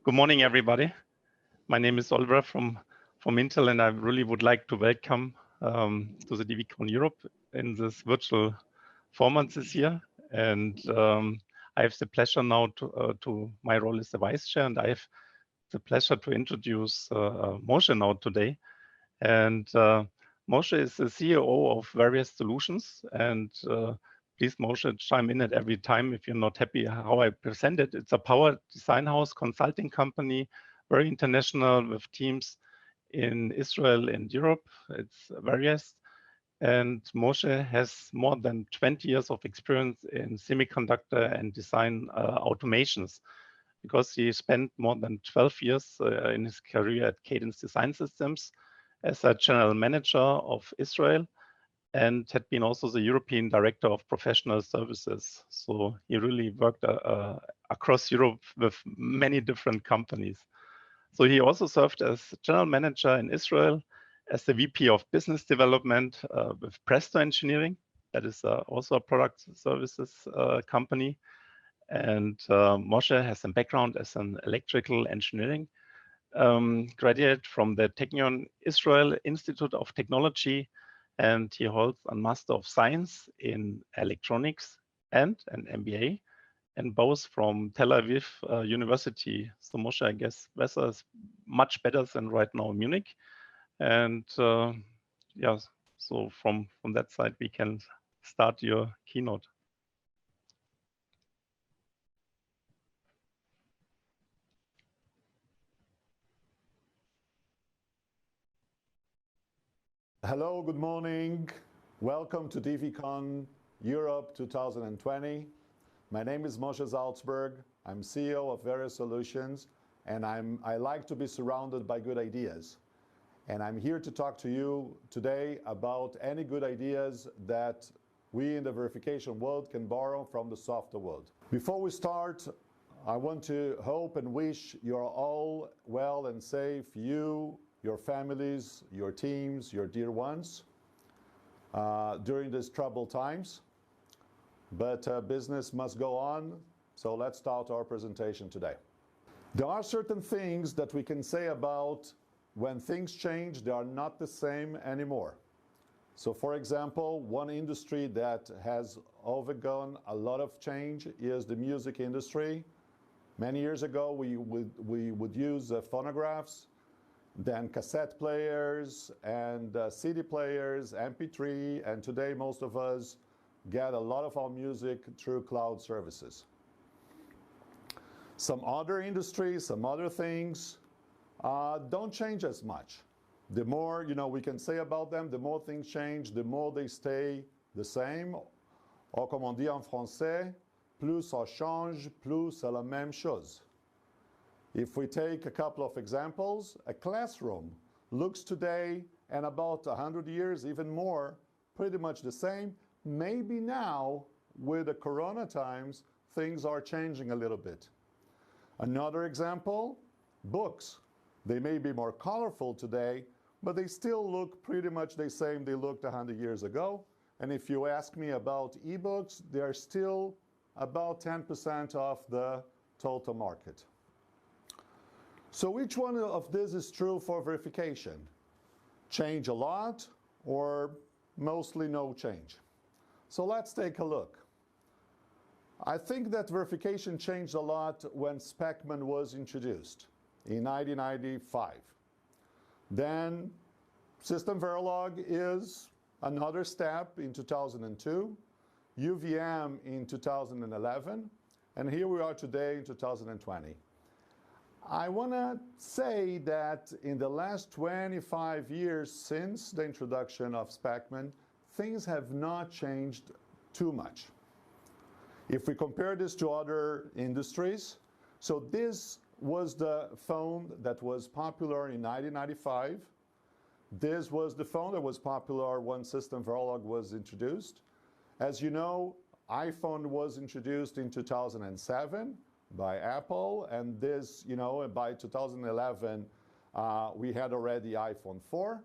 Good morning, everybody. My name is Oliver from Intel, and I really would like to welcome to the DVCon Europe in this virtual format this year. And I have the pleasure now to my role as the vice chair, and I have the pleasure to introduce Moshe now today. And Moshe is the CEO of various solutions, and please, Moshe, chime in at every time if you're not happy how I present it. It's a power design house consulting company, very international with teams in Israel and Europe. It's various. And Moshe has more than 20 years of experience in semiconductor and design automations because he spent more than 12 years in his career at Cadence Design Systems as a general manager of Israel, and had been also the European Director of Professional Services. So he really worked across Europe with many different companies. So he also served as General Manager in Israel, as the VP of Business Development with Presto Engineering. That is also a product services company. And Moshe has a background as an electrical engineering graduate from the Technion Israel Institute of Technology, and he holds a Master of Science in Electronics and an MBA, and both from Tel Aviv University. So Moshe, I guess weather is much better than right now in Munich. And yeah, so from that side, we can start your keynote. Hello, good morning. Welcome to DVCon Europe 2020. My name is Moshe Zalcberg. I'm CEO of various solutions, and I like to be surrounded by good ideas. And I'm here to talk to you today about any good ideas that we in the verification world can borrow from the software world. Before we start, I want to hope and wish you're all well and safe, you, your families, your teams, your dear ones, during these troubled times. But business must go on, so let's start our presentation today. There are certain things that we can say about when things change, they are not the same anymore. So for example, one industry that has undergone a lot of change is the music industry. Many years ago, we would use phonographs, then cassette players and CD players, MP3, and today most of us get a lot of our music through cloud services. Some other industries, some other things don't change as much. The more we can say about them, the more things change, the more they stay the same. Or comme on dit en français, plus ça change, plus c'est la même chose. If we take a couple of examples, a classroom looks today and about 100 years, even more, pretty much the same. Maybe now, with the corona times, things are changing a little bit. Another example, books. They may be more colorful today, but they still look pretty much the same they looked 100 years ago. And if you ask me about ebooks, they are still about 10% of the total market. So which one of this is true for verification? Change a lot or mostly no change? So let's take a look. I think that verification changed a lot when Specman was introduced in 1995. Then System Verilog is another step in 2002, UVM in 2011, and here we are today in 2020. I want to say that in the last 25 years since the introduction of Specman, things have not changed too much. If we compare this to other industries, so this was the phone that was popular in 1995. This was the phone that was popular when System Verilog was introduced. As you know, iPhone was introduced in 2007 by Apple, and this, by 2011, we had already iPhone 4.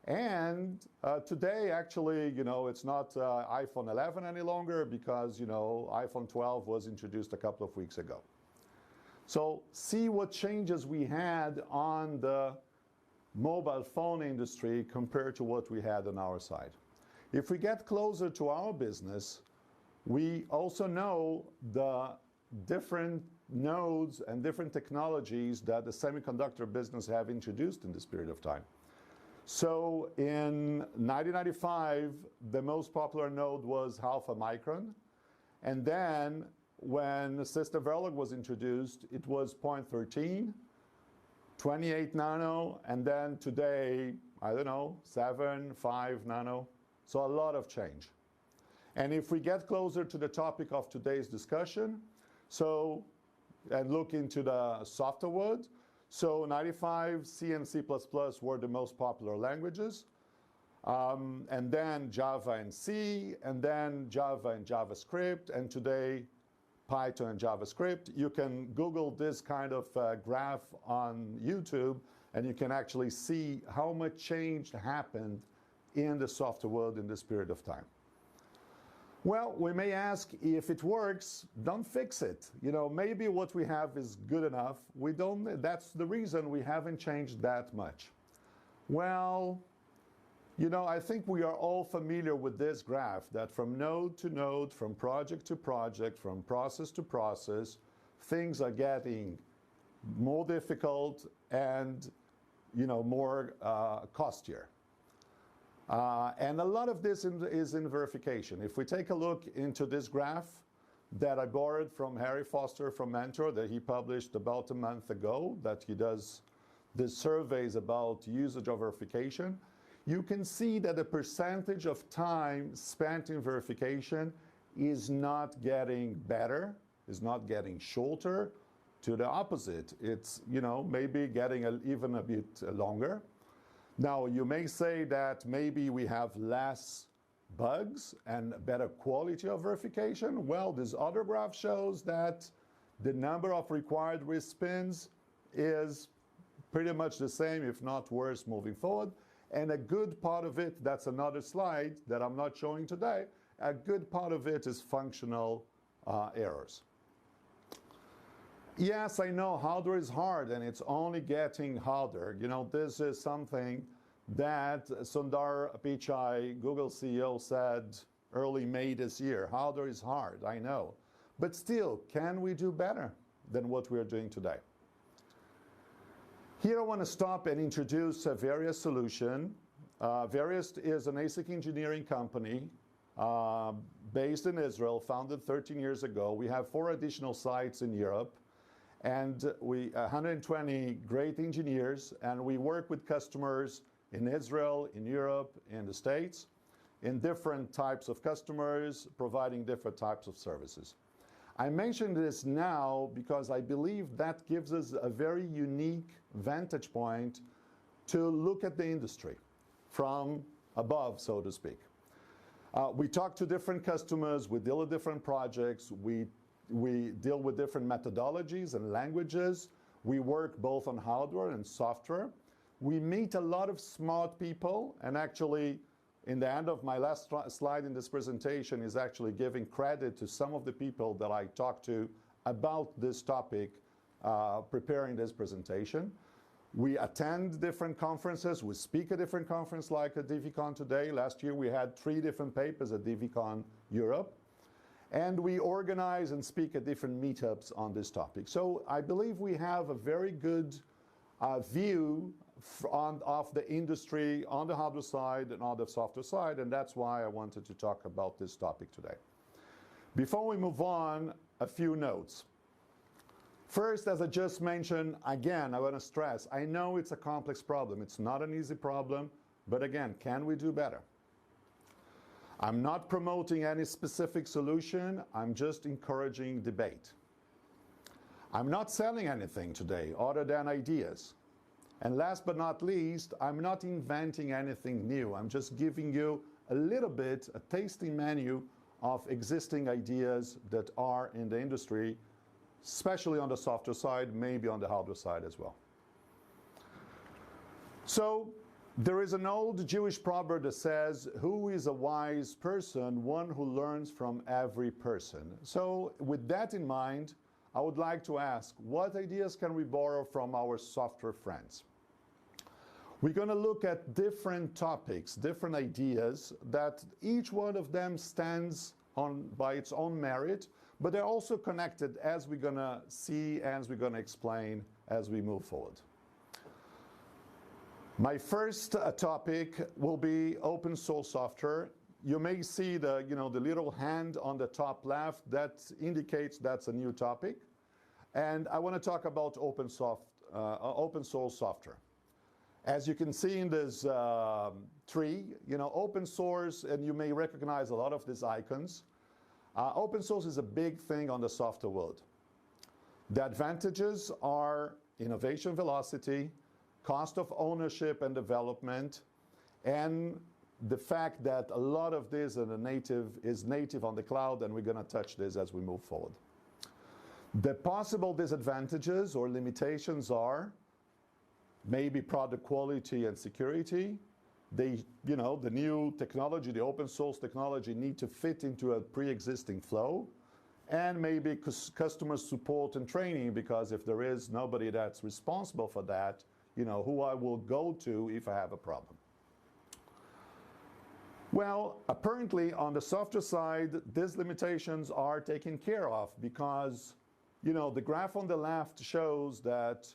And today, actually, it's not iPhone 11 any longer because, iPhone 12 was introduced a couple of weeks ago. So see what changes we had on the mobile phone industry compared to what we had on our side. If we get closer to our business, we also know the different nodes and different technologies that the semiconductor business have introduced in this period of time. So in 1995, the most popular node was half a micron. And then when System Verilog was introduced, it was 0.13, 28 nano, and then today, I don't know, 7, 5 nano. So a lot of change. And if we get closer to the topic of today's discussion, and look into the software world, so 95, C and C++ were the most popular languages. And then Java and C, and then Java and JavaScript, and today Python and JavaScript. You can Google this kind of graph on YouTube, and you can actually see how much change happened in the software world in this period of time. Well, we may ask, if it works, don't fix it. You know, maybe what we have is good enough. That's the reason we haven't changed that much. Well, you know, I think we are all familiar with this graph, that from node to node, from project to project, from process to process, things are getting more difficult and, you know, more costlier. And a lot of this is in verification. If we take a look into this graph that I borrowed from Harry Foster from Mentor, that he published about a month ago, that he does these surveys about usage of verification, you can see that the percentage of time spent in verification is not getting better, is not getting shorter. To the opposite, it's, you know, maybe getting even a bit longer. Now, you may say that maybe we have less bugs and better quality of verification. Well, this other graph shows that the number of required respins is pretty much the same, if not worse, moving forward. And a good part of it, that's another slide that I'm not showing today, a good part of it is functional errors. Yes, I know hardware is hard, and it's only getting harder. You know, this is something that Sundar Pichai, Google CEO, said early May this year. Hardware is hard, I know. But still, can we do better than what we are doing today? Here I want to stop and introduce a Various solution. Various is an ASIC engineering company based in Israel, founded 13 years ago. We have 4 additional sites in Europe, and 120 great engineers, and we work with customers in Israel, in Europe, in the States, in different types of customers, providing different types of services. I mention this now because I believe that gives us a very unique vantage point to look at the industry from above, so to speak. We talk to different customers, we deal with different projects, we deal with different methodologies and languages. We work both on hardware and software. We meet a lot of smart people, and actually, in the end of my last slide in this presentation is actually giving credit to some of the people that I talked to about this topic, preparing this presentation. We attend different conferences. We speak at different conferences like at DVCon today. Last year we had 3 different papers at DVCon Europe. And we organize and speak at different meetups on this topic. So I believe we have a very good view of the industry on the hardware side and on the software side, and that's why I wanted to talk about this topic today. Before we move on, a few notes. First, as I just mentioned, again, I want to stress, I know it's a complex problem. It's not an easy problem, but again, can we do better? I'm not promoting any specific solution. I'm just encouraging debate. I'm not selling anything today other than ideas. And last but not least, I'm not inventing anything new. I'm just giving you a little bit, a tasting menu of existing ideas that are in the industry, especially on the software side, maybe on the hardware side as well. So there is an old Jewish proverb that says, who is a wise person? One who learns from every person. So with that in mind, I would like to ask, what ideas can we borrow from our software friends? We're going to look at different topics, different ideas that each one of them stands on by its own merit, but they're also connected, as we're going to see, as we're going to explain as we move forward. My first topic will be open source software. You may see the little hand on the top left that indicates that's a new topic. And I want to talk about open source software. As you can see in this tree, open source, and you may recognize a lot of these icons. Open source is a big thing on the software world. The advantages are innovation velocity, cost of ownership and development, and the fact that a lot of this is native on the cloud, and we're going to touch this as we move forward. The possible disadvantages or limitations are maybe product quality and security. The new technology, the open source technology, need to fit into a pre-existing flow, and maybe customer support and training, because if there is nobody that's responsible for that, who I will go to if I have a problem. Well, apparently on the software side, these limitations are taken care of, because the graph on the left shows that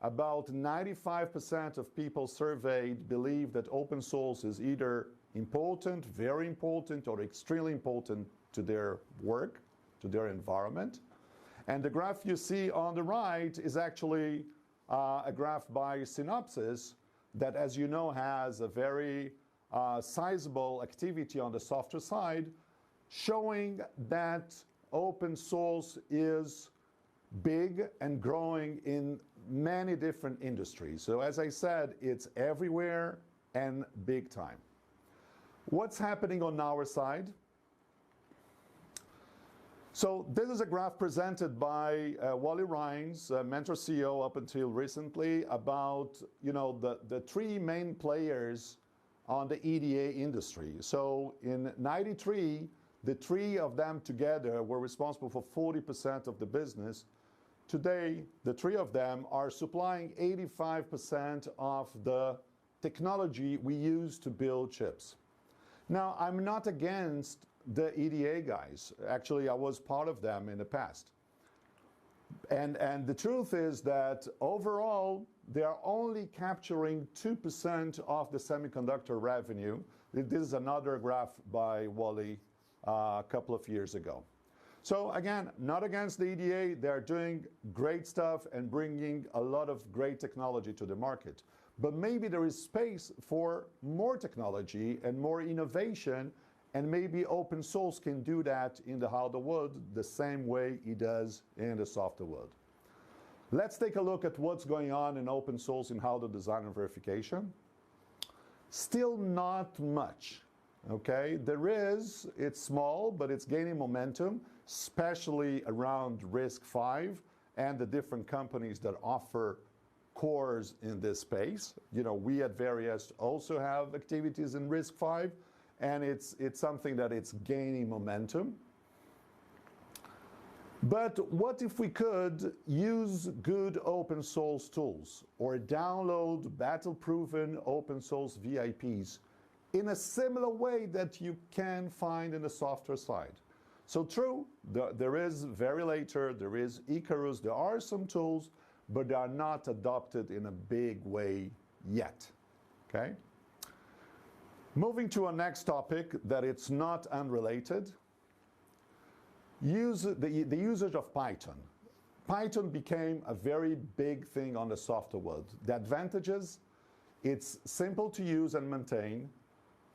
about 95% of people surveyed believe that open source is either important, very important, or extremely important to their work, to their environment. And the graph you see on the right is actually a graph by Synopsys that, as you know, has a very sizable activity on the software side, showing that open source is big and growing in many different industries. So as I said, it's everywhere and big time. What's happening on our side? So this is a graph presented by Wally Rines, Mentor CEO up until recently, about the three main players on the EDA industry. So in '93, the three of them together were responsible for 40% of the business. Today, the three of them are supplying 85% of the technology we use to build chips. Now, I'm not against the EDA guys. Actually, I was part of them in the past. And the truth is that overall, they are only capturing 2% of the semiconductor revenue. This is another graph by Wally a couple of years ago. So again, not against the EDA. They're doing great stuff and bringing a lot of great technology to the market. But maybe there is space for more technology and more innovation, and maybe open source can do that in the hardware world the same way it does in the software world. Let's take a look at what's going on in open source in hardware design and verification. Still not much. Okay, it's small, but it's gaining momentum, especially around RISC-V and the different companies that offer cores in this space. We at Various also have activities in RISC-V, and it's something that it's gaining momentum. But what if we could use good open source tools or download battle-proven open source VIPs in a similar way that you can find in the software side? So true, there is Verilator, there is Icarus, there are some tools, but they are not adopted in a big way yet, okay? Moving to our next topic that it's not unrelated, the usage of Python. Python became a very big thing on the software world. The advantages, it's simple to use and maintain.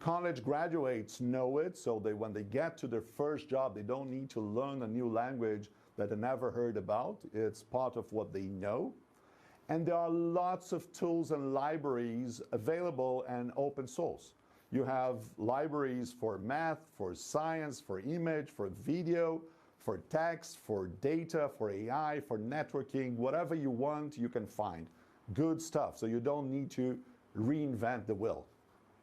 College graduates know it, so when they get to their first job, they don't need to learn a new language that they never heard about. It's part of what they know. And there are lots of tools and libraries available and open source. You have libraries for math, for science, for image, for video, for text, for data, for AI, for networking, whatever you want, you can find. Good stuff, so you don't need to reinvent the wheel.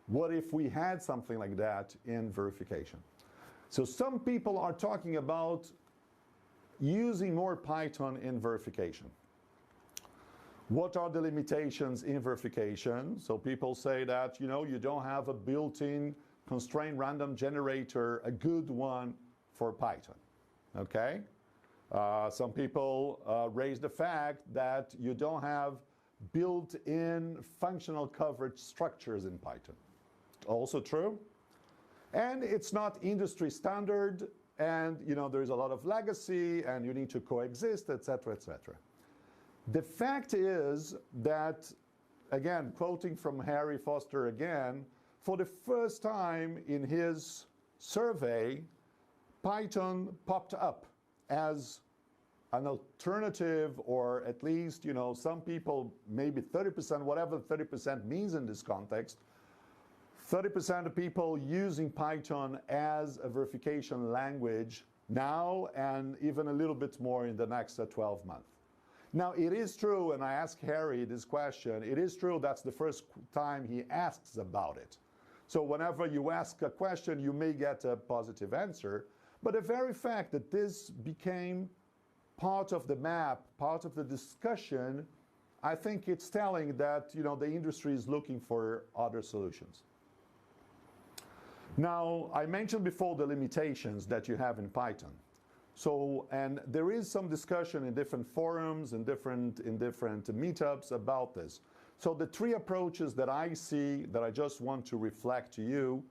What if we had something like that in verification? So some people are talking about using more Python in verification. What are the limitations in verification? So people say that, you know, you don't have a built-in constraint random generator, a good one for Python, okay? Some people raise the fact that you don't have built-in functional coverage structures in Python. Also true. And it's not industry standard, and you know there's a lot of legacy, and you need to coexist, etc., etc. The fact is that, again, quoting from Harry Foster again, for the first time in his survey, Python popped up as an alternative, or at least, you know, some people, maybe 30%, whatever 30% means in this context, 30% of people using Python as a verification language now, and even a little bit more in the next 12 months. Now, it is true, and I asked Harry this question, it is true that's the first time he asks about it. So whenever you ask a question, you may get a positive answer, but the very fact that this became part of the map, part of the discussion, I think it's telling that, you know, the industry is looking for other solutions. Now, I mentioned before the limitations that you have in Python. So, and there is some discussion in different forums and different meetups about this. So the three approaches that I see that I just want to reflect to you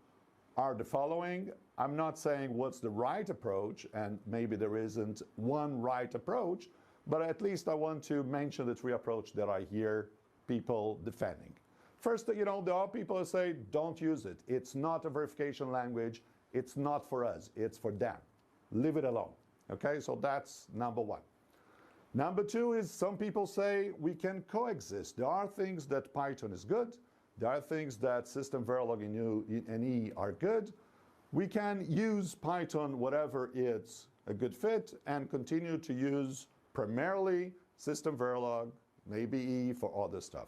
are the following. I'm not saying what's the right approach, and maybe there isn't one right approach, but at least I want to mention the three approaches that I hear people defending. First, you know, there are people who say, don't use it. It's not a verification language. It's not for us. It's for them. Leave it alone. Okay, so that's number one. Number two is some people say we can coexist. There are things that Python is good. There are things that System Verilog and E are good. We can use Python, whatever it's a good fit, and continue to use primarily System Verilog, maybe E for other stuff.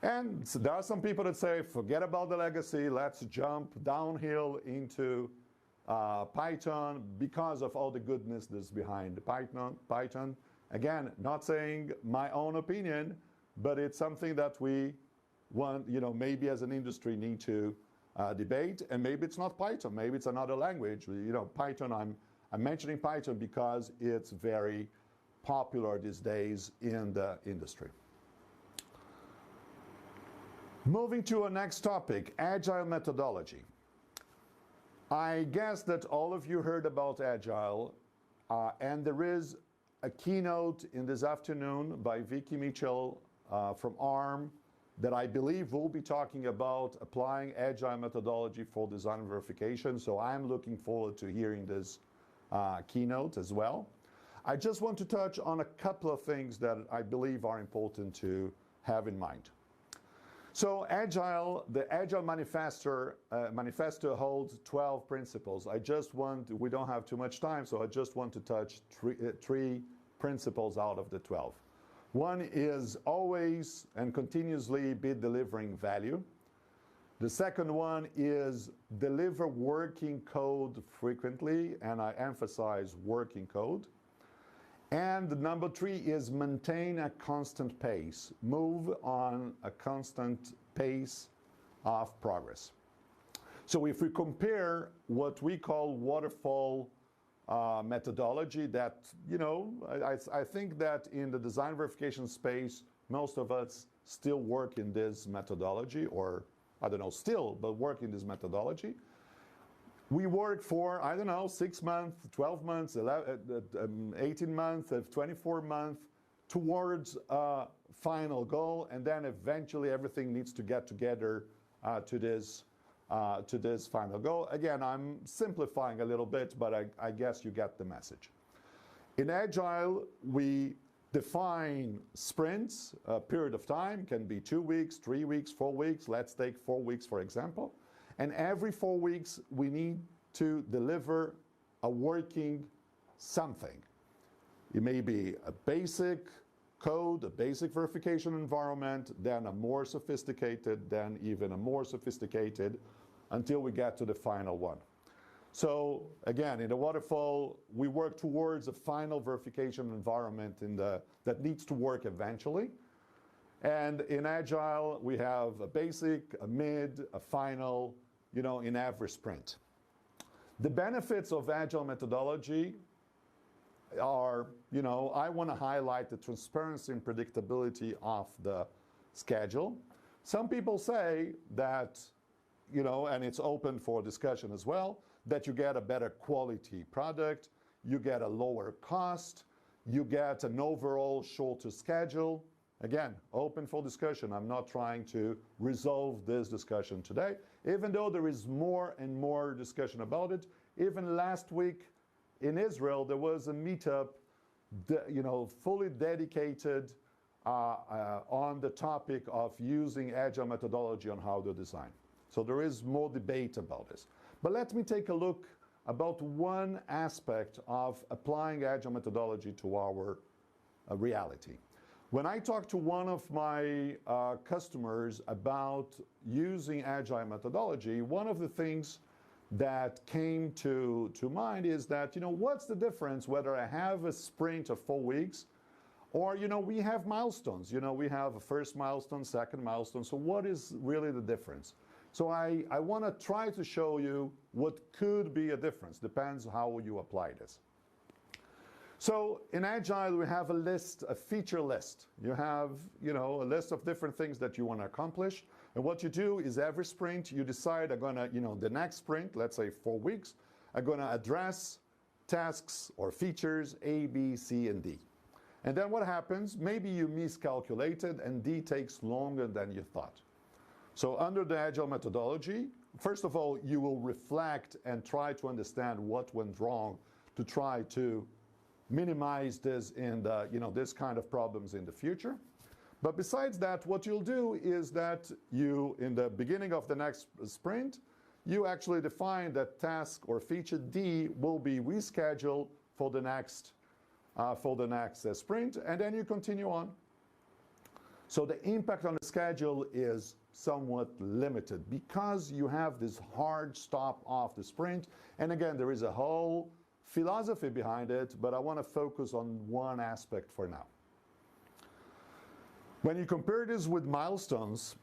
And so there are some people that say, forget about the legacy, let's jump downhill into Python because of all the goodness that's behind Python. Again, not saying my own opinion, but it's something that we want, you know, maybe as an industry need to debate, and maybe it's not Python, maybe it's another language. You know, Python, I'm mentioning Python because it's very popular these days in the industry. Moving to our next topic, Agile methodology. I guess that all of you heard about Agile, and there is a keynote in this afternoon by Vicky Mitchell from ARM that I believe will be talking about applying Agile methodology for design verification. So I'm looking forward to hearing this keynote as well. I just want to touch on a couple of things that I believe are important to have in mind. So Agile, the Agile manifesto holds 12 principles. We don't have too much time, so I just want to touch three principles out of the 12. One is always and continuously be delivering value. The second one is deliver working code frequently, and I emphasize working code. And number three is maintain a constant pace. Move on a constant pace of progress. So if we compare what we call waterfall methodology, that, you know, I think that in the design verification space, most of us still work in this methodology, or I don't know, still, but work in this methodology. We work for, I don't know, 6 months, 12 months, 18 months, 24 months towards a final goal, and then eventually everything needs to get together to this final goal. Again, I'm simplifying a little bit, but I guess you get the message. In Agile, we define sprints, a period of time, can be 2 weeks, 3 weeks, 4 weeks. Let's take 4 weeks, for example. And every 4 weeks, we need to deliver a working something. It may be a basic code, a basic verification environment, then a more sophisticated, then even a more sophisticated, until we get to the final one. So again, in the waterfall, we work towards a final verification environment that needs to work eventually. And in Agile, we have a basic, a mid, a final, in every sprint. The benefits of Agile methodology are, I want to highlight the transparency and predictability of the schedule. Some people say that, and it's open for discussion as well, that you get a better quality product, you get a lower cost, you get an overall shorter schedule. Again, open for discussion. I'm not trying to resolve this discussion today, even though there is more and more discussion about it. Even last week in Israel, there was a meetup, fully dedicated on the topic of using Agile methodology on how to design. So there is more debate about this. But let me take a look about one aspect of applying Agile methodology to our reality. When I talk to one of my customers about using Agile methodology, one of the things that came to mind is that, what's the difference whether I have a sprint of 4 weeks or, we have milestones. We have a first milestone, second milestone. So what is really the difference? So I want to try to show you what could be a difference. Depends how you apply this. So in Agile, we have a list, a feature list. You have, a list of different things that you want to accomplish. And what you do is every sprint, you decide, I'm going to, the next sprint, let's say 4 weeks, I'm going to address tasks or features A, B, C, and D. And then what happens? Maybe you miscalculated and D takes longer than you thought. So under the Agile methodology, first of all, you will reflect and try to understand what went wrong to try to minimize this in the, this kind of problems in the future. But besides that, what you'll do is that you, in the beginning of the next sprint, you actually define that task or feature D will be rescheduled for the next sprint, and then you continue on. So the impact on the schedule is somewhat limited because you have this hard stop off the sprint. And again, there is a whole philosophy behind it, but I want to focus on one aspect for now. When you compare this with milestones,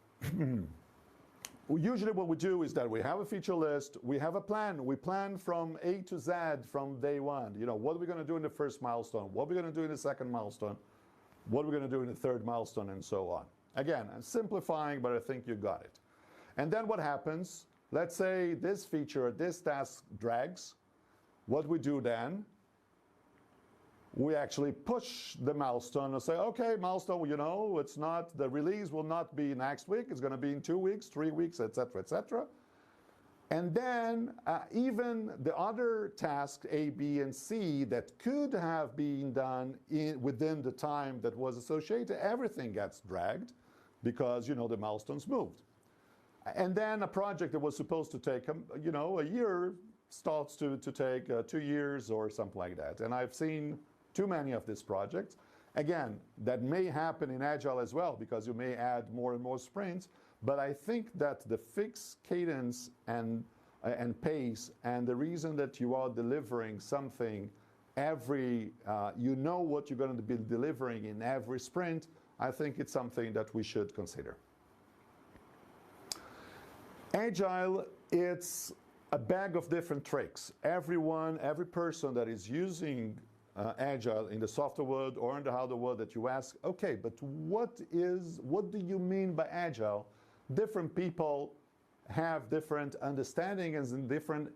usually what we do is that we have a feature list, we have a plan, we plan from A to Z from day one. What are we going to do in the first milestone? What are we going to do in the second milestone? What are we going to do in the third milestone, and so on. Again, I'm simplifying, but I think you got it. And then what happens? Let's say this feature, this task drags. What we do then, we actually push the milestone and say, okay, milestone, it's not, the release will not be next week, it's going to be in 2 weeks, 3 weeks, etc., etc. And then even the other tasks, A, B, and C, that could have been done within the time that was associated, everything gets dragged because, the milestones moved. And then a project that was supposed to take, a year starts to take 2 years or something like that. And I've seen too many of these projects. Again, that may happen in Agile as well because you may add more and more sprints. But I think that the fixed cadence and pace, and the reason that you are delivering something every, what you're going to be delivering in every sprint, I think it's something that we should consider. Agile, it's a bag of different tricks. Every person that is using Agile in the software world or in the hardware world that you ask, okay, but what do you mean by Agile? Different people have different understandings and different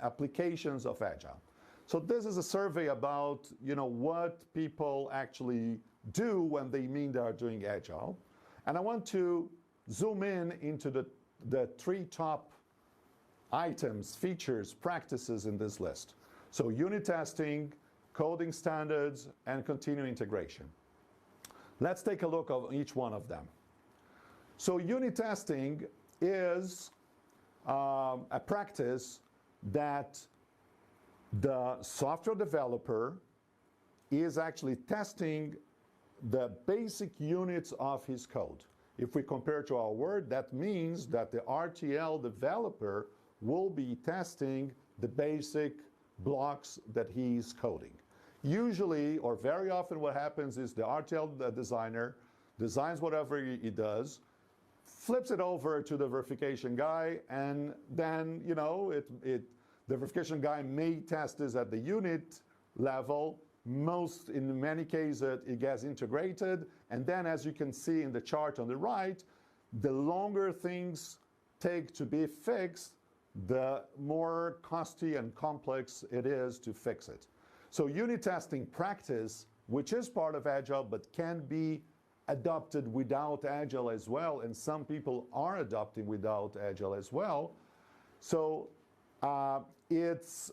applications of Agile. So this is a survey about, what people actually do when they mean they are doing Agile. And I want to zoom in into the 3 top items, features, practices in this list. So unit testing, coding standards, and continuous integration. Let's take a look at each one of them. So unit testing is a practice that the software developer is actually testing the basic units of his code. If we compare to our word, that means that the RTL developer will be testing the basic blocks that he's coding. Usually, or very often, what happens is the RTL designer designs whatever he does, flips it over to the verification guy, and then, you know, the verification guy may test this at the unit level. In many cases, it gets integrated, and then, as you can see in the chart on the right, the longer things take to be fixed, the more costly and complex it is to fix it. So unit testing practice, which is part of Agile but can be adopted without Agile as well, and some people are adopting without Agile as well. So it's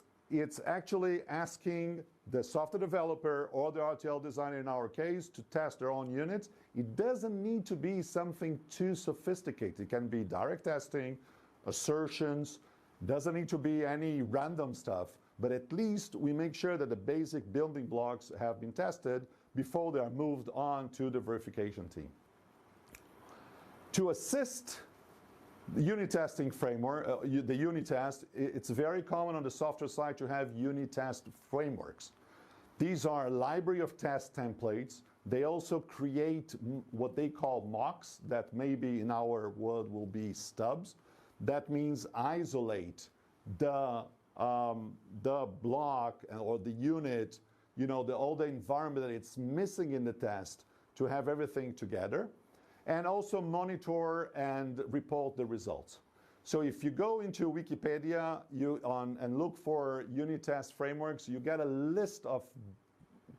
actually asking the software developer or the RTL designer in our case to test their own units. It doesn't need to be something too sophisticated. It can be direct testing, assertions, doesn't need to be any random stuff, but at least we make sure that the basic building blocks have been tested before they are moved on to the verification team. To assist the unit testing framework, the unit test, it's very common on the software side to have unit test frameworks. These are a library of test templates. They also create what they call mocks, that maybe in our world will be stubs. That means isolate the block or the unit, you know, all the environment that it's missing in the test to have everything together, and also monitor and report the results. So if you go into Wikipedia and look for unit test frameworks, you get a list of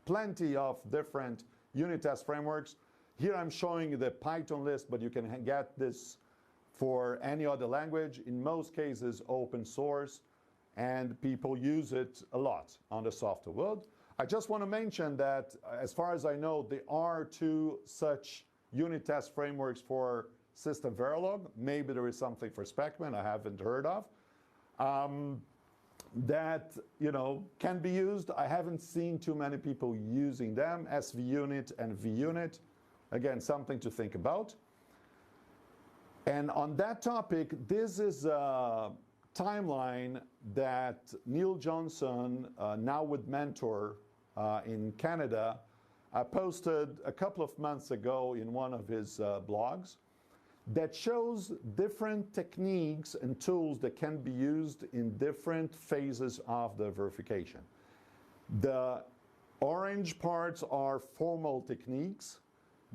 plenty of different unit test frameworks. Here I'm showing the Python list, but you can get this for any other language. In most cases, open source, and people use it a lot on the software world. I just want to mention that, as far as I know, there are 2 such unit test frameworks for System Verilog. Maybe there is something for Specman I haven't heard of. That, you know, can be used. I haven't seen too many people using them, SVUnit and VUnit. Again, something to think about. And on that topic, this is a timeline that Neil Johnson, now with Mentor in Canada, posted a couple of months ago in one of his blogs that shows different techniques and tools that can be used in different phases of the verification. The orange parts are formal techniques.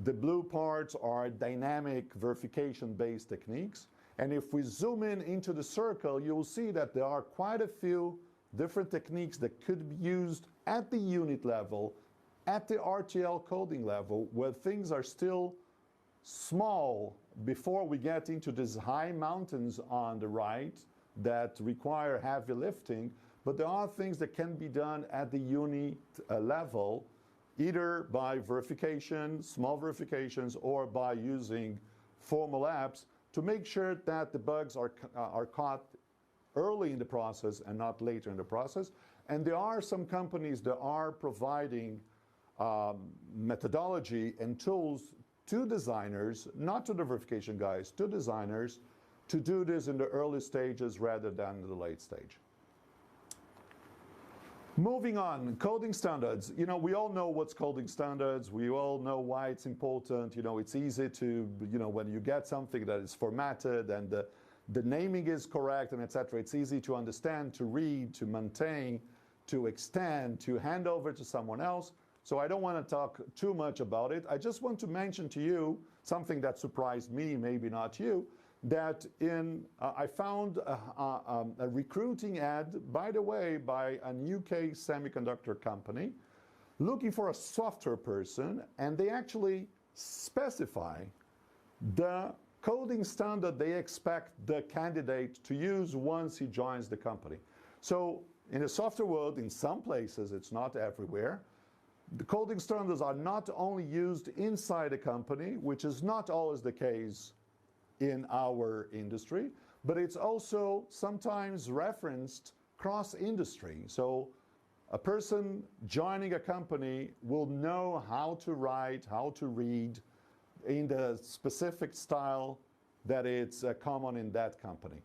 The blue parts are dynamic verification-based techniques. And if we zoom in into the circle, you will see that there are quite a few different techniques that could be used at the unit level, at the RTL coding level, where things are still small before we get into these high mountains on the right that require heavy lifting. But there are things that can be done at the unit level, either by verification, small verifications, or by using formal apps to make sure that the bugs are caught early in the process and not later in the process. And there are some companies that are providing methodology and tools to designers, not to the verification guys, to designers, to do this in the early stages rather than in the late stage. Moving on, coding standards. You know, we all know what's coding standards. We all know why it's important. You know, it's easy to, you know, when you get something that is formatted and the naming is correct and etc., it's easy to understand, to read, to maintain, to extend, to hand over to someone else. So I don't want to talk too much about it. I just want to mention to you something that surprised me, maybe not you, that I found a recruiting ad, by the way, by a UK semiconductor company looking for a software person, and they actually specify the coding standard they expect the candidate to use once he joins the company. So in the software world, in some places, it's not everywhere, the coding standards are not only used inside a company, which is not always the case in our industry, but it's also sometimes referenced cross-industry. So a person joining a company will know how to write, how to read in the specific style that it's common in that company.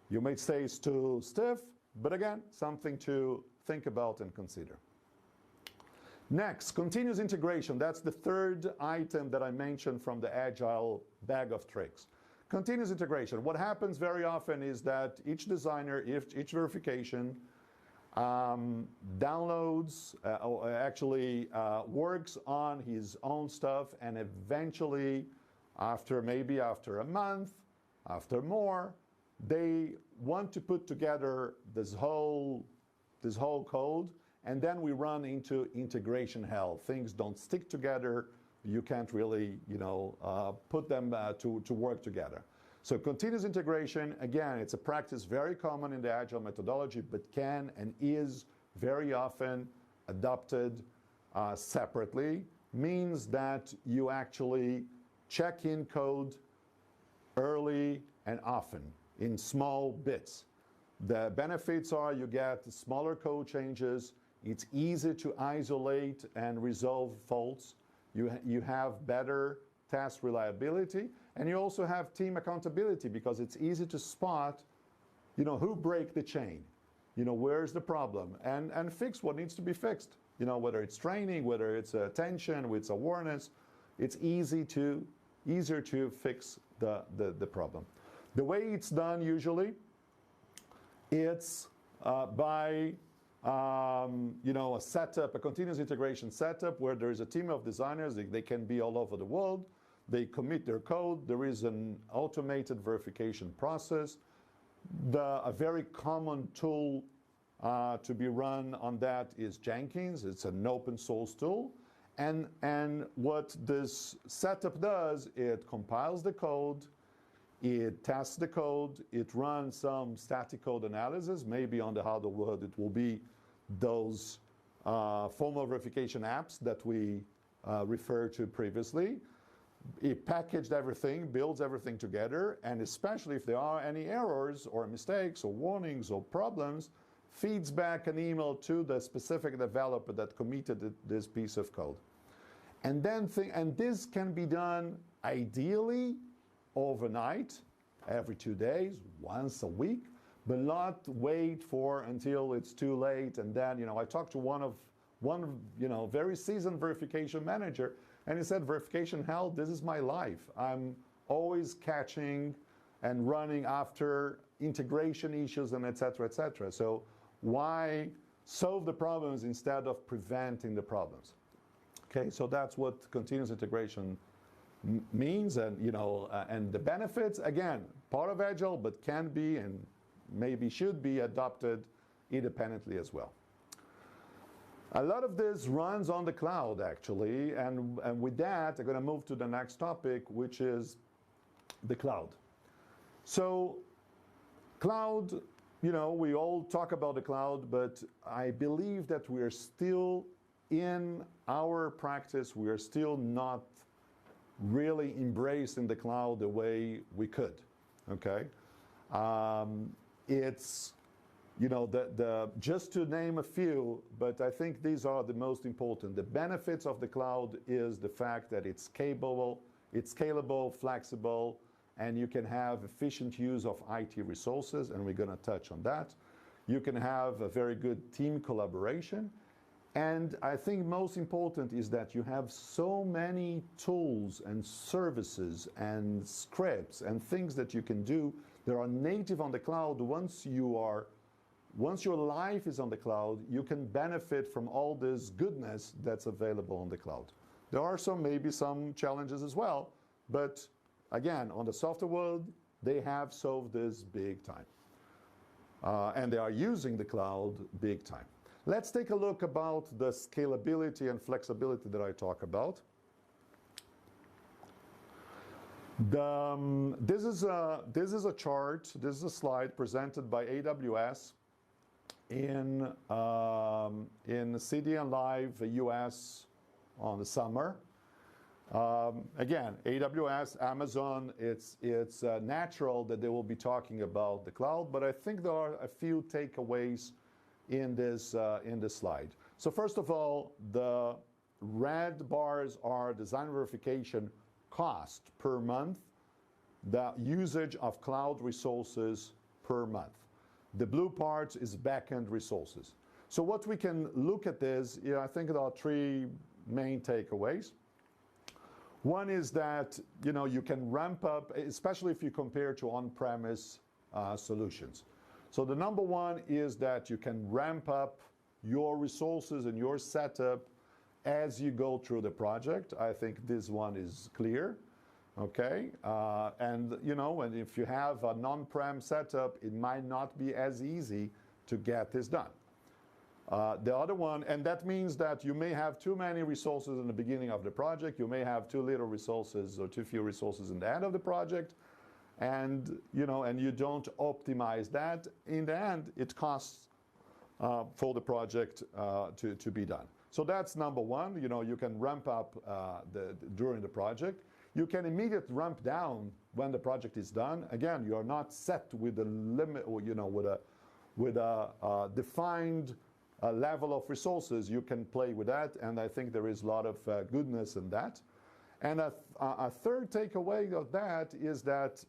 You may say it's too stiff, but again, something to think about and consider. Next, continuous integration. That's the third item that I mentioned from the Agile bag of tricks. Continuous integration. What happens very often is that each designer, each verification, downloads, works on his own stuff, and eventually, maybe after a month, after more, they want to put together this whole code, and then we run into integration hell. Things don't stick together. You can't really, put them to work together. So continuous integration, again, it's a practice very common in the Agile methodology, but can and is very often adopted separately. Means that you actually check in code early and often in small bits. The benefits are you get smaller code changes. It's easy to isolate and resolve faults. You have better test reliability, and you also have team accountability because it's easy to spot, who break the chain, where's the problem, and fix what needs to be fixed. Whether it's training, whether it's attention, whether it's awareness, it's easier to fix the problem. The way it's done usually, it's by a setup, a continuous integration setup where there is a team of designers. They can be all over the world. They commit their code. There is an automated verification process. A very common tool to be run on that is Jenkins. It's an open source tool. And what this setup does, it compiles the code, it tests the code, it runs some static code analysis. Maybe on the harder world, it will be those formal verification apps that we referred to previously. It packaged everything, builds everything together, and especially if there are any errors or mistakes or warnings or problems, feeds back an email to the specific developer that committed this piece of code. And this can be done ideally overnight, every 2 days, once a week, but not wait until it's too late. And then, I talked to one very seasoned verification manager, and he said, verification hell, this is my life. I'm always catching and running after integration issues and et cetera, et cetera. So why solve the problems instead of preventing the problems? Okay, so that's what continuous integration means, and and the benefits, again, part of Agile, but can be and maybe should be adopted independently as well. A lot of this runs on the cloud, actually, and with that, I'm going to move to the next topic, which is the cloud. So cloud, we all talk about the cloud, but I believe that we are still, in our practice, we are still not really embracing the cloud the way we could, okay? It's, just to name a few, but I think these are the most important. The benefits of the cloud is the fact that it's scalable, flexible, and you can have efficient use of IT resources, and we're going to touch on that. You can have a very good team collaboration. And I think most important is that you have so many tools and services and scripts and things that you can do that are native on the cloud. Once your life is on the cloud, you can benefit from all this goodness that's available on the cloud. There are maybe some challenges as well, but again, on the software world, they have solved this big time. And they are using the cloud big time. Let's take a look about the scalability and flexibility that I talk about. This is a chart, this is a slide presented by AWS in CD and Live US on the summer. Again, AWS, Amazon, it's natural that they will be talking about the cloud, but I think there are a few takeaways in this slide. So first of all, the red bars are design verification cost per month, the usage of cloud resources per month. The blue part is back-end resources. So what we can look at is, I think there are three main takeaways. One is that you can ramp up, especially if you compare to on-premise solutions. So the number one is that you can ramp up your resources and your setup as you go through the project. I think this one is clear. Okay, and if you have a non-prem setup, it might not be as easy to get this done. The other one, and that means that you may have too many resources in the beginning of the project, you may have too little resources or too few resources in the end of the project, and you don't optimize that. In the end, it costs for the project to be done. So that's number one. You can ramp up during the project. You can immediately ramp down when the project is done. Again, you are not set with a limit, or with a defined level of resources. You can play with that, and I think there is a lot of goodness in that. And a third takeaway of that is that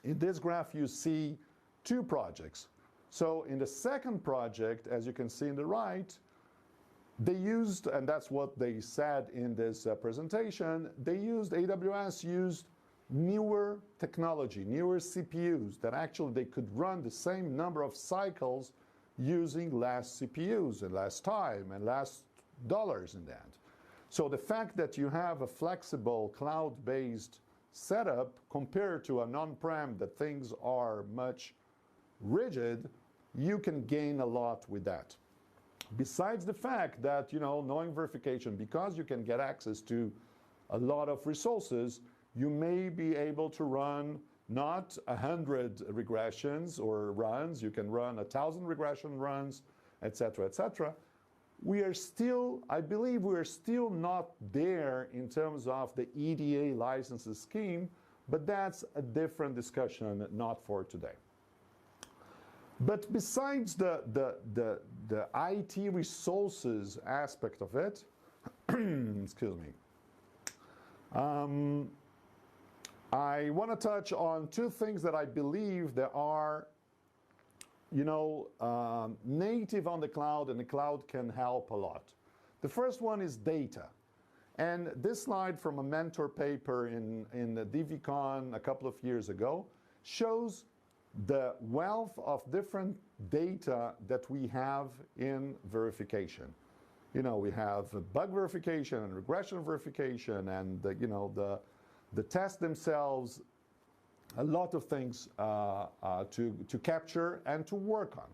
in this graph you see two projects. So in the second project, as you can see in the right, they used, and that's what they said in this presentation, AWS used newer technology, newer CPUs that actually they could run the same number of cycles using less CPUs and less time and less dollars in the end. So the fact that you have a flexible cloud-based setup compared to a non-prem that things are much rigid, you can gain a lot with that. Besides the fact that, knowing verification, because you can get access to a lot of resources, you may be able to run not 100 regressions or runs, you can run 1,000 regression runs, etc., etc. I believe we are still not there in terms of the EDA licenses scheme, but that's a different discussion, not for today. But besides the IT resources aspect of it, excuse me, I want to touch on two things that I believe that are, native on the cloud, and the cloud can help a lot. The first one is data. And this slide from a mentor paper in the DVCon a couple of years ago shows the wealth of different data that we have in verification. We have bug verification and regression verification and the tests themselves, a lot of things to capture and to work on.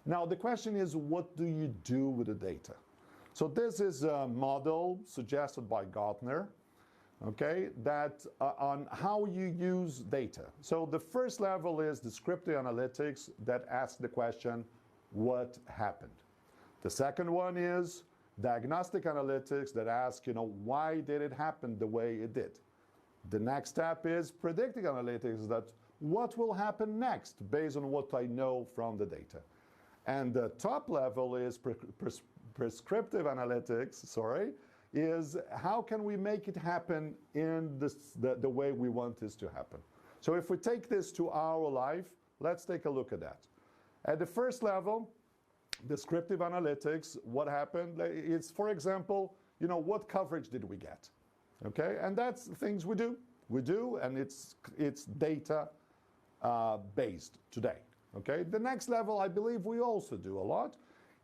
Now the question is, what do you do with the data? So this is a model suggested by Gartner, okay, that on how you use data. So the first level is descriptive analytics that asks the question, what happened? The second one is diagnostic analytics that ask, why did it happen the way it did? The next step is predictive analytics, that what will happen next based on what I know from the data. And the top level is prescriptive analytics, is how can we make it happen in the way we want this to happen. So if we take this to our life, let's take a look at that. At the first level, descriptive analytics, what happened? It's, for example, what coverage did we get? Okay, and that's things we do. And it's data based today. Okay, the next level I believe we also do a lot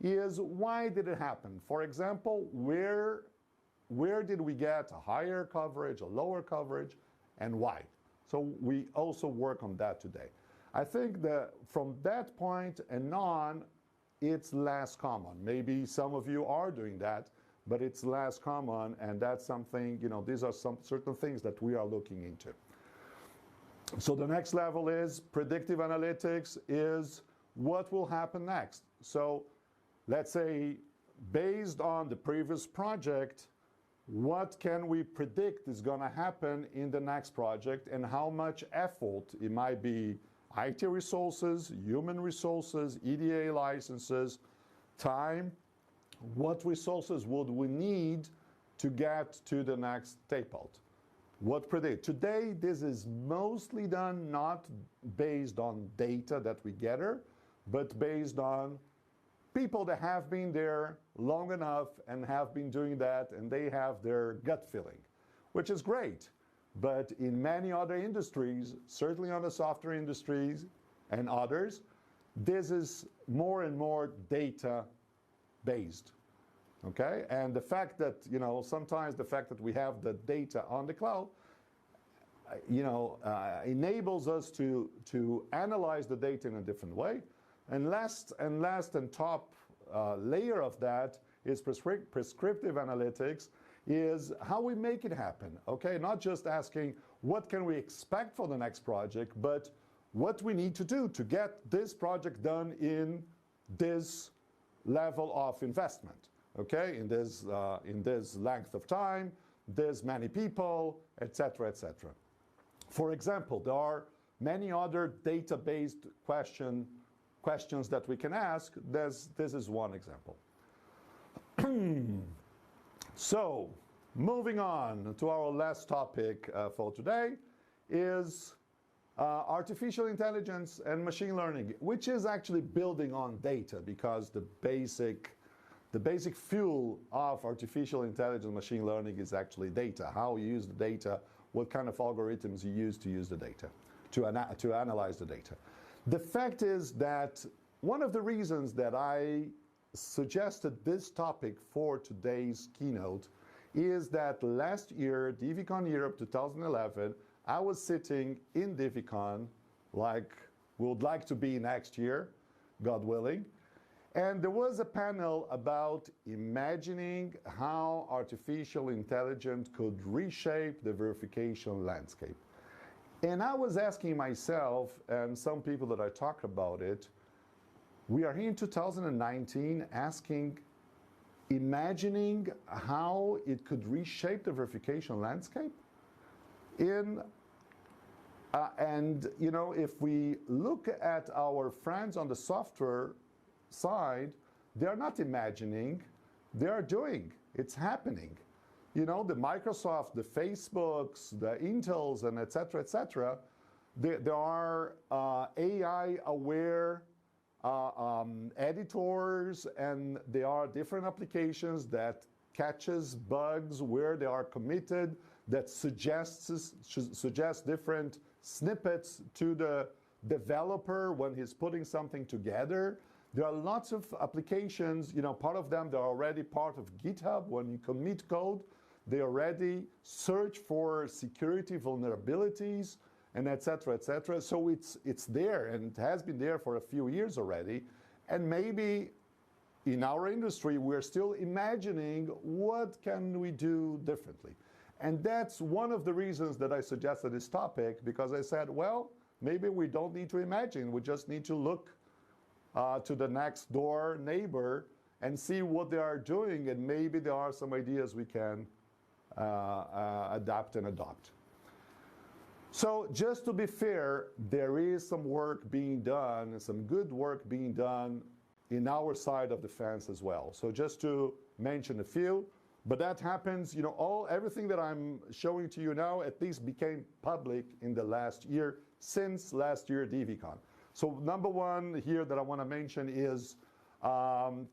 is why did it happen? For example, where did we get a higher coverage, a lower coverage, and why? So we also work on that today. I think that from that point and on, it's less common. Maybe some of you are doing that, but it's less common, and that's something, these are some certain things that we are looking into. So the next level is predictive analytics, is what will happen next. So let's say, based on the previous project, what can we predict is going to happen in the next project, and how much effort, it might be IT resources, human resources, EDA licenses, time, what resources would we need to get to the next tapeout? What predict? Today, this is mostly done not based on data that we gather, but based on people that have been there long enough and have been doing that, and they have their gut feeling, which is great. But in many other industries, certainly on the software industries and others, this is more and more data based. Okay, and the fact that, sometimes the fact that we have the data on the cloud, enables us to analyze the data in a different way. And last and top layer of that is prescriptive analytics, is how we make it happen. Okay, not just asking what can we expect for the next project, but what we need to do to get this project done in this level of investment. Okay, in this length of time, this many people, etc., etc. For example, there are many other data-based questions that we can ask. This is one example. So, moving on to our last topic for today is artificial intelligence and machine learning, which is actually building on data, because the basic fuel of artificial intelligence and machine learning is actually data. How you use the data, what kind of algorithms you use the data, to analyze the data. The fact is that one of the reasons that I suggested this topic for today's keynote is that last year, DVCon Europe 2011, I was sitting in DVCon, like we would like to be next year, God willing, and there was a panel about imagining how artificial intelligence could reshape the verification landscape. And I was asking myself, and some people that I talk about it, we are here in 2019 imagining how it could reshape the verification landscape. If we look at our friends on the software side, they are not imagining, they are doing. It's happening. The Microsoft, the Facebooks, the Intels, and et cetera, there are AI-aware editors, and there are different applications that catches bugs where they are committed, that suggests different snippets to the developer when he's putting something together. There are lots of applications, part of them, they're already part of GitHub. When you commit code, they already search for security vulnerabilities, and et cetera. So it's there, and it has been there for a few years already. And maybe in our industry, we're still imagining what can we do differently. And that's one of the reasons that I suggested this topic, because I said, well, maybe we don't need to imagine. We just need to look to the next door neighbor and see what they are doing, and maybe there are some ideas we can adapt and adopt. So just to be fair, there is some work being done, some good work being done in our side of the fence as well. So just to mention a few, but that happens, everything that I'm showing to you now at least became public in the last year, since last year DVCon. So number one here that I want to mention is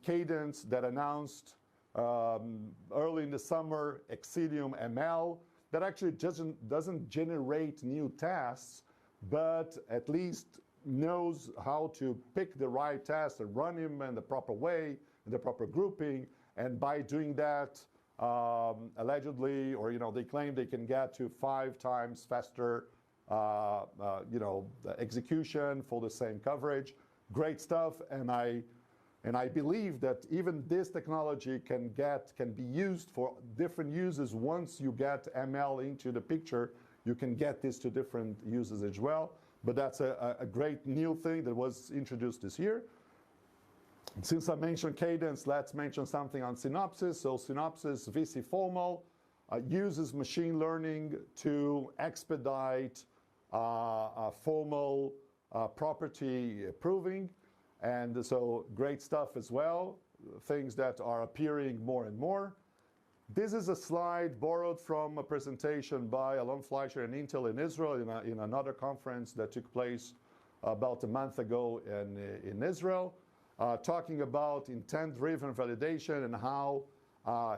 Cadence, that announced early in the summer Xcelium ML, that actually doesn't generate new tasks, but at least knows how to pick the right task and run them in the proper way, in the proper grouping, and by doing that, allegedly, or they claim they can get to 5 times faster the execution for the same coverage. Great stuff, and I believe that even this technology can be used for different uses. Once you get ML into the picture, you can get this to different uses as well. But that's a great new thing that was introduced this year. Since I mentioned Cadence, let's mention something on Synopsys. So Synopsys VC Formal uses machine learning to expedite formal property proving. And so great stuff as well, things that are appearing more and more. This is a slide borrowed from a presentation by Alon Fleischer and Intel in Israel in another conference that took place about a month ago in Israel, talking about intent-driven validation and how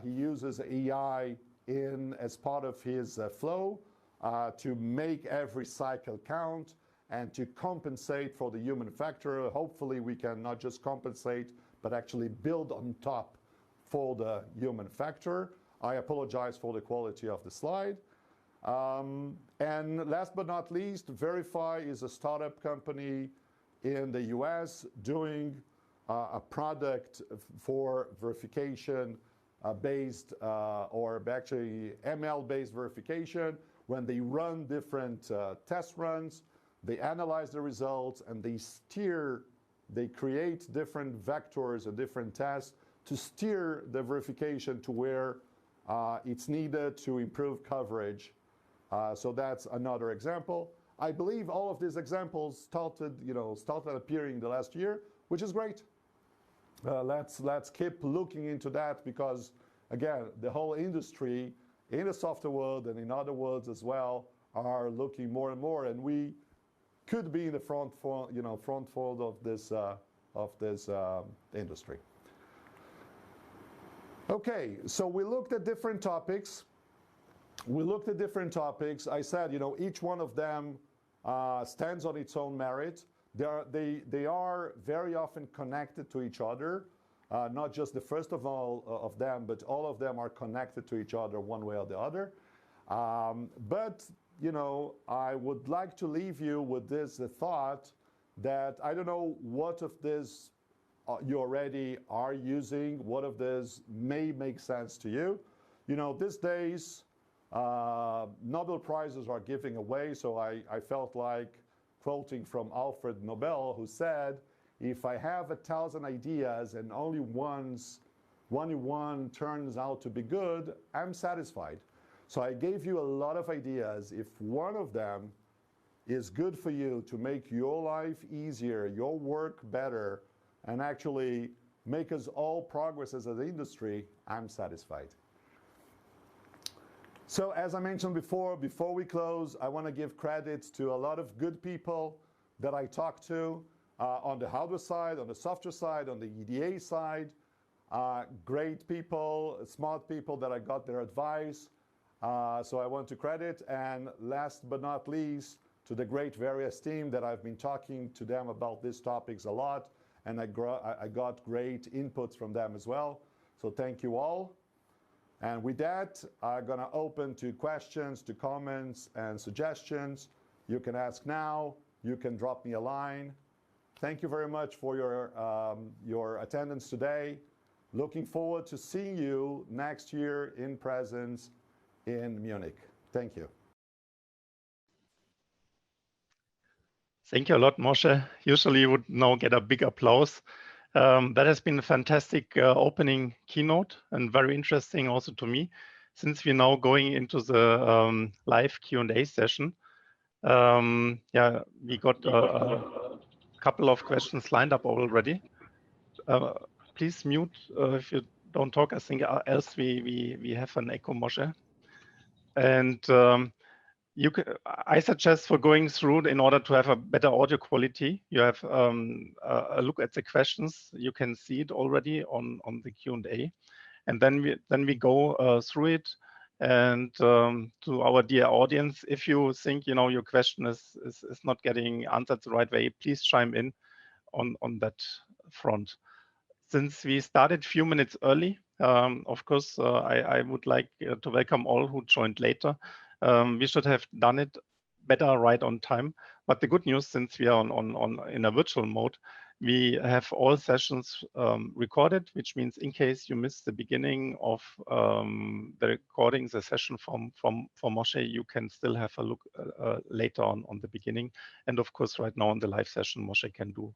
he uses AI as part of his flow to make every cycle count and to compensate for the human factor. Hopefully we can not just compensate, but actually build on top for the human factor. I apologize for the quality of the slide. And last but not least, Verify is a startup company in the US doing a product for verification based or actually ML-based verification. When they run different test runs, they analyze the results and they create different vectors or different tests to steer the verification to where it's needed to improve coverage. So that's another example. I believe all of these examples started appearing the last year, which is great. Let's keep looking into that because, again, the whole industry in the software world and in other worlds as well are looking more and more, and we could be in the front fold of this industry. Okay, so we looked at different topics. I said, each one of them stands on its own merit. They are very often connected to each other, not just the first of all of them, but all of them are connected to each other one way or the other. But I would like to leave you with the thought that I don't know what of this you already are using, what of this may make sense to you. These days, Nobel Prizes are giving away, so I felt like quoting from Alfred Nobel, who said, if I have 1,000 ideas and only one turns out to be good, I'm satisfied. So I gave you a lot of ideas. If one of them is good for you to make your life easier, your work better, and actually make us all progress as an industry, I'm satisfied. So as I mentioned before we close, I want to give credits to a lot of good people that I talked to on the hardware side, on the software side, on the EDA side. Great people, smart people that I got their advice. So I want to credit. And last but not least, to the great various team that I've been talking to them about these topics a lot. And I got great inputs from them as well. So thank you all. And with that, I'm going to open to questions, to comments, and suggestions. You can ask now. You can drop me a line. Thank you very much for your attendance today. Looking forward to seeing you next year in presence in Munich. Thank you. Thank you a lot, Moshe. Usually you would now get a big applause. That has been a fantastic opening keynote and very interesting also to me, since we're now going into the live Q&A session. Yeah, we got a couple of questions lined up already. Please mute if you don't talk. I think else we have an echo, Moshe. And I suggest for going through, in order to have a better audio quality, you have a look at the questions. You can see it already on the Q&A, and then we go through it. And to our dear audience, if you think your question is not getting answered the right way, please chime in on that front. Since we started a few minutes early, of course, I would like to welcome all who joined later. We should have done it better right on time. But the good news, since we are in a virtual mode, we have all sessions recorded, which means in case you miss the beginning of the recording, the session from Moshe, you can still have a look later on the beginning. And of course, right now in the live session, Moshe can do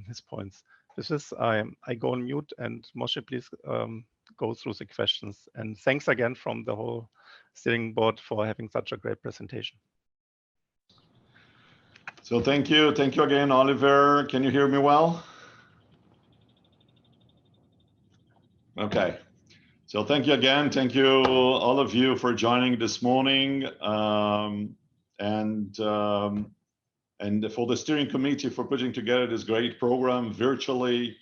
his points. This is, I go on mute, and Moshe, please go through the questions. And thanks again from the whole steering board for having such a great presentation. So thank you again, Oliver. Can you hear me well? Okay. So thank you again. Thank you all of you for joining this morning. And and for the steering committee for putting together this great program virtually.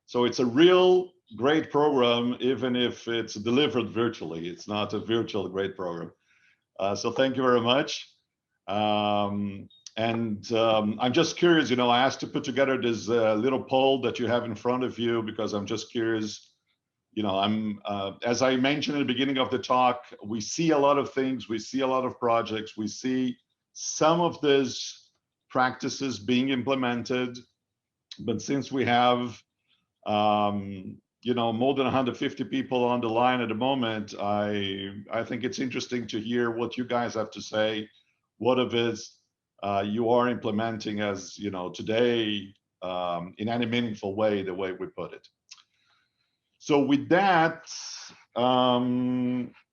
So it's a real great program, even if it's delivered virtually. It's not a virtual great program. So thank you very much. I'm just curious, I asked to put together this little poll that you have in front of you because I'm just curious. As I mentioned at the beginning of the talk, we see a lot of things, we see a lot of projects, we see some of these practices being implemented, but since we have more than 150 people on the line at the moment, I think it's interesting to hear what you guys have to say. What of it you are implementing as today in any meaningful way, the way we put it. So with that,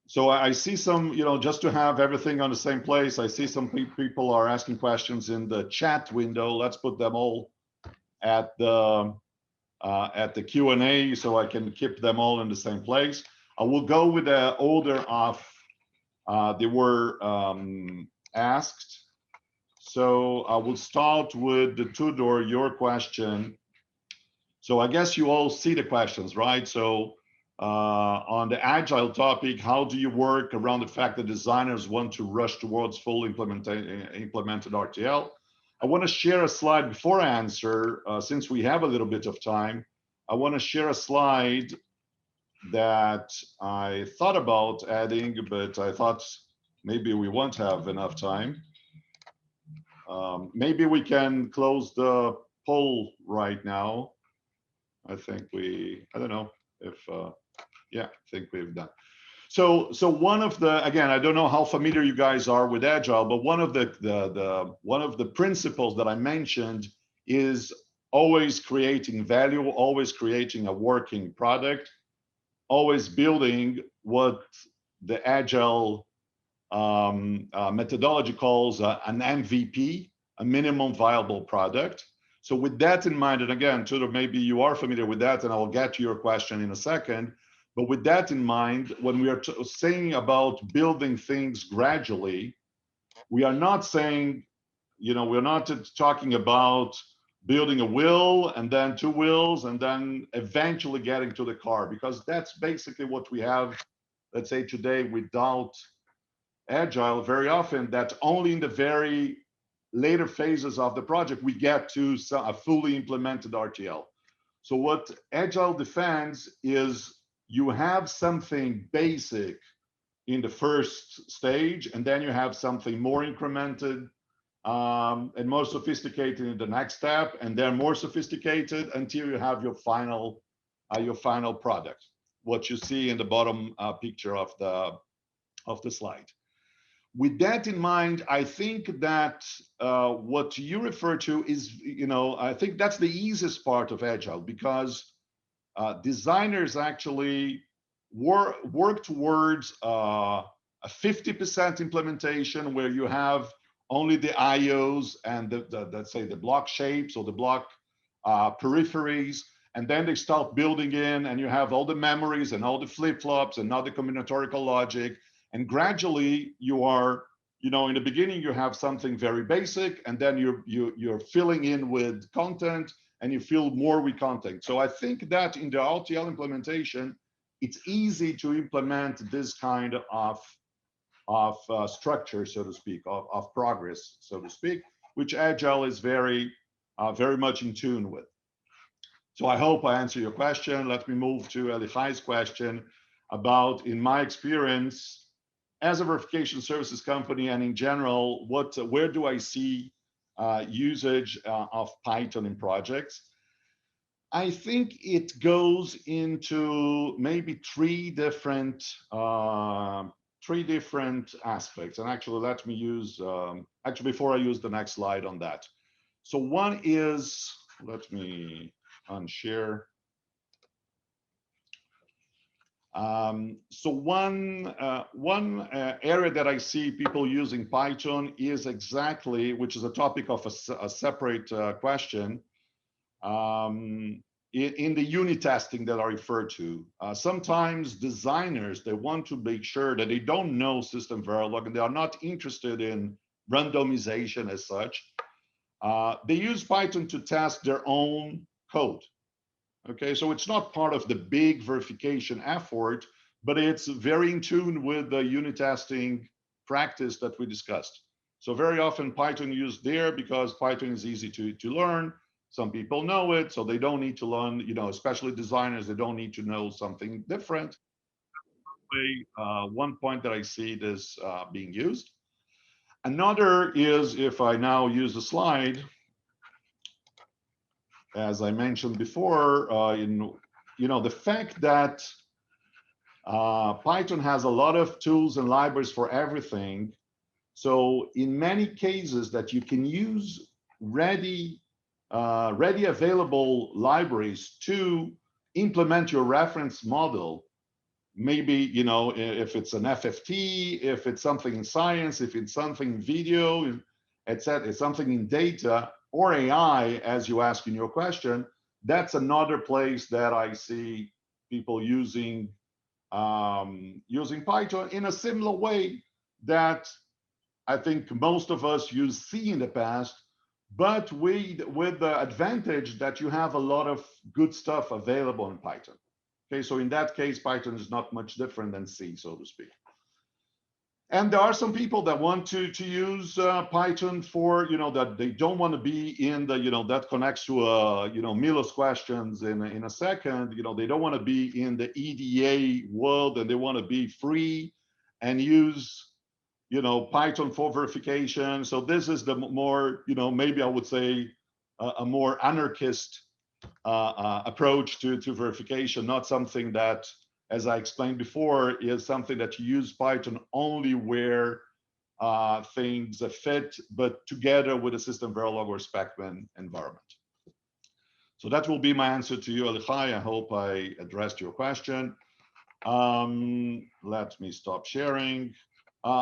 so I see some, just to have everything on the same place, I see some people are asking questions in the chat window. Let's put them all at the Q&A so I can keep them all in the same place. I will go with the order of they were asked. So I will start with the Tudor, your question. So I guess you all see the questions, right? So on the agile topic, how do you work around the fact that designers want to rush towards full implemented RTL? I want to share a slide before I answer, since we have a little bit of time. I want to share a slide that I thought about adding, but I thought maybe we won't have enough time. Maybe we can close the poll right now. I think I don't know if, yeah, I think we've done. So one of the, again, I don't know how familiar you guys are with Agile, but one of the principles that I mentioned is always creating value, always creating a working product, always building what the Agile methodology calls an MVP, a minimum viable product. So with that in mind, and again, Tudor, maybe you are familiar with that, and I will get to your question in a second. But with that in mind, when we are saying about building things gradually, we are not saying, we're not talking about building a wheel and then two wheels and then eventually getting to the car, because that's basically what we have, let's say today, without Agile. Very often, that only in the very later phases of the project we get to a fully implemented RTL. So what Agile defends is you have something basic in the first stage, and then you have something more incremented and more sophisticated in the next step, and then more sophisticated until you have your final product, what you see in the bottom picture of the slide. With that in mind, I think that what you refer to is, I think that's the easiest part of Agile, because designers actually work towards a 50% implementation where you have only the IOs and let's say the block shapes or the block peripheries, and then they start building in, and you have all the memories and all the flip-flops and all the combinatorial logic. And gradually you are, in the beginning you have something very basic, and then you're filling in with content, and you fill more with content. So I think that in the RTL implementation, it's easy to implement this kind of structure, so to speak, of progress, so to speak, which Agile is very much in tune with. So I hope I answer your question. Let me move to Elifai's question about, in my experience, as a verification services company and in general, where do I see usage of Python in projects? I think it goes into maybe three different aspects. And actually, let me use, before I use the next slide on that. So one is, let me unshare. So one area that I see people using Python is exactly, which is a topic of a separate question, in the unit testing that I referred to. Sometimes designers, they want to make sure that they don't know system Verilog and they are not interested in randomization as such. They use Python to test their own code. Okay, so it's not part of the big verification effort, but it's very in tune with the unit testing practice that we discussed. So very often Python used there because Python is easy to learn. Some people know it, so they don't need to learn, especially designers, they don't need to know something different. One point that I see this being used. Another is, if I now use a slide, as I mentioned before, the fact that Python has a lot of tools and libraries for everything. So in many cases that you can use ready available libraries to implement your reference model. Maybe, if it's an FFT, if it's something in science, if it's something in video, etc., it's something in data or AI, as you ask in your question, that's another place that I see people using Python in a similar way that I think most of us used C in the past, but with the advantage that you have a lot of good stuff available in Python. Okay, so in that case, Python is not much different than C, so to speak. And there are some people that want to use Python for, that they don't want to be in the, that connects to, Milo's questions in a second. They don't want to be in the EDA world, and they want to be free and use, Python for verification. So this is the more, maybe I would say a more anarchist approach to verification, not something that, as I explained before, is something that you use Python only where things fit, but together with a system Verilog or Specman environment. So that will be my answer to you, Alichai. I hope I addressed your question. Let me stop sharing.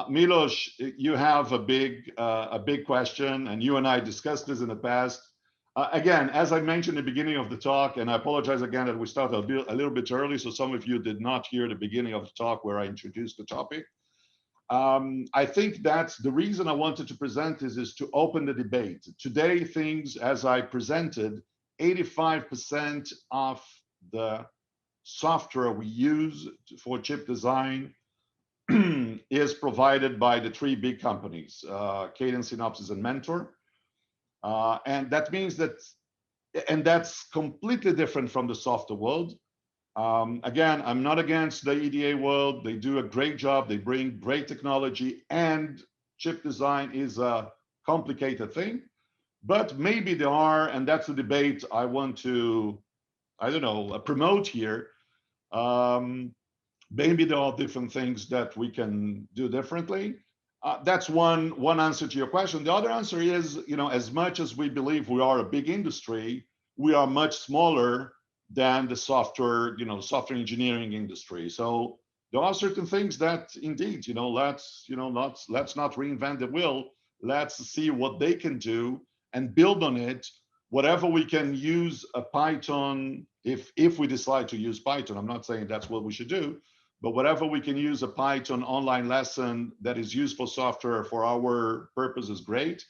Milos, you have a big question, and you and I discussed this in the past. Again, as I mentioned at the beginning of the talk, and I apologize again that we started a little bit early, so some of you did not hear the beginning of the talk where I introduced the topic. I think that's the reason I wanted to present this, is to open the debate. Today, things, as I presented, 85% of the software we use for chip design is provided by the three big companies, Cadence, Synopsys, and Mentor. And that means that, and that's completely different from the software world. Again, I'm not against the EDA world. They do a great job. They bring great technology, and chip design is a complicated thing. But maybe there are, and that's the debate I want to, promote here. Maybe there are different things that we can do differently. That's one answer to your question. The other answer is, as much as we believe we are a big industry, we are much smaller than the software engineering industry. So there are certain things that, indeed, let's not reinvent the wheel. Let's see what they can do and build on it. Whatever we can use a Python, if we decide to use Python, I'm not saying that's what we should do, but whatever we can use a Python online lesson that is used for software for our purpose is great.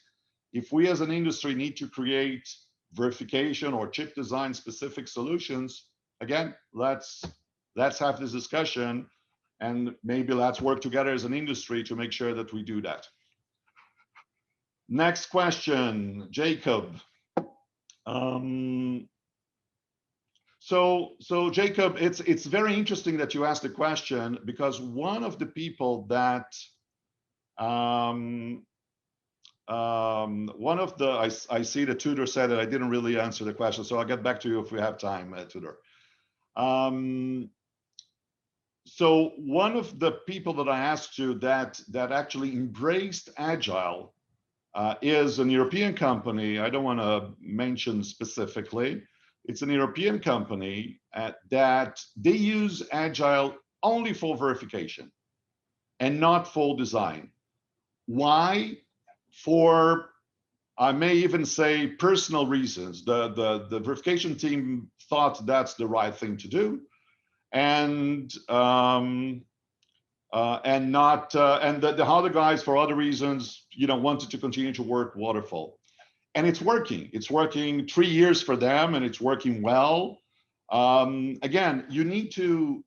If we as an industry need to create verification or chip design specific solutions, again, let's have this discussion, and maybe let's work together as an industry to make sure that we do that. Next question, Jacob. So Jacob, it's very interesting that you asked the question, because one of the people that I see the tutor said that I didn't really answer the question, so I'll get back to you if we have time, tutor. So one of the people that I asked to that actually embraced Agile is an European company. I don't want to mention specifically. It's an European company that they use Agile only for verification and not for design. Why? For, I may even say, personal reasons. The verification team thought that's the right thing to do, and the other guys, for other reasons, wanted to continue to work waterfall. and it's working. It's working 3 years for them, and it's working well. Again, you need to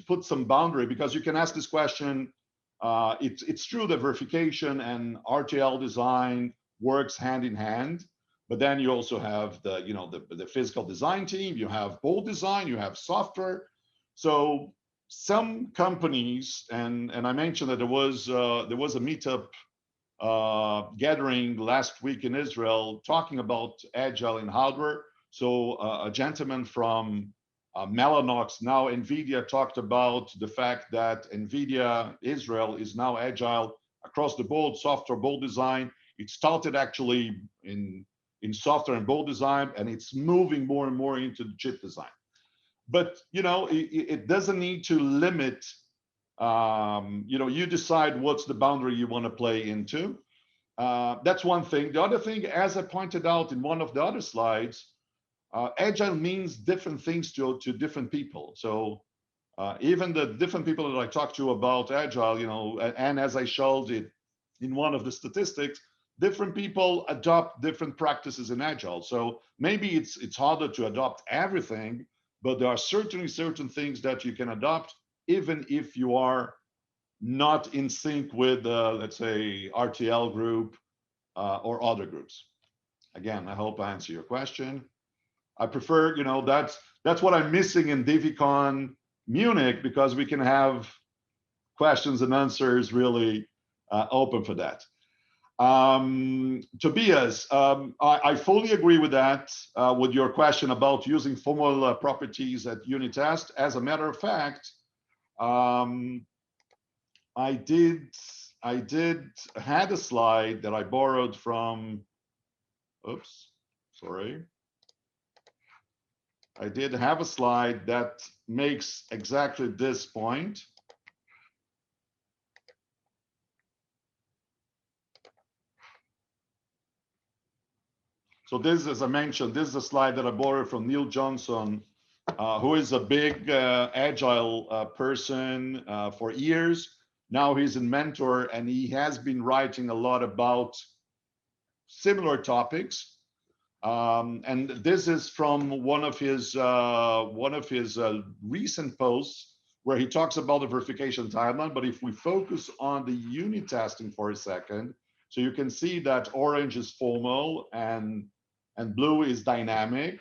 put some boundary, because you can ask this question. It's true that verification and RTL design works hand in hand, but then you also have the physical design team. You have bold design. You have software. So some companies, and I mentioned that there was a meetup gathering last week in Israel talking about agile in hardware. So a gentleman from Mellanox, now NVIDIA, talked about the fact that NVIDIA Israel is now agile across the board, software, bold design. It started actually in software and bold design, and it's moving more and more into chip design. But it doesn't need to limit. You decide what's the boundary you want to play into. That's one thing. The other thing, as I pointed out in one of the other slides, agile means different things to different people. So even the different people that I talk to about agile, and as I showed it in one of the statistics, different people adopt different practices in agile. So maybe it's harder to adopt everything, but there are certainly certain things that you can adopt, even if you are not in sync with, let's say, RTL group or other groups. Again, I hope I answer your question. I prefer, that's what I'm missing in DVCon Munich, because we can have questions and answers really open for that. Tobias, I fully agree with that, with your question about using formal properties at unit test. As a matter of fact, I did had a slide that I borrowed from, oops, sorry. I did have a slide that makes exactly this point. So this, as I mentioned, this is a slide that I borrowed from Neil Johnson, who is a big agile person for years. Now he's a mentor, and he has been writing a lot about similar topics. And this is from one of his recent posts, where he talks about the verification timeline. But if we focus on the unit testing for a second, so you can see that orange is formal and blue is dynamic.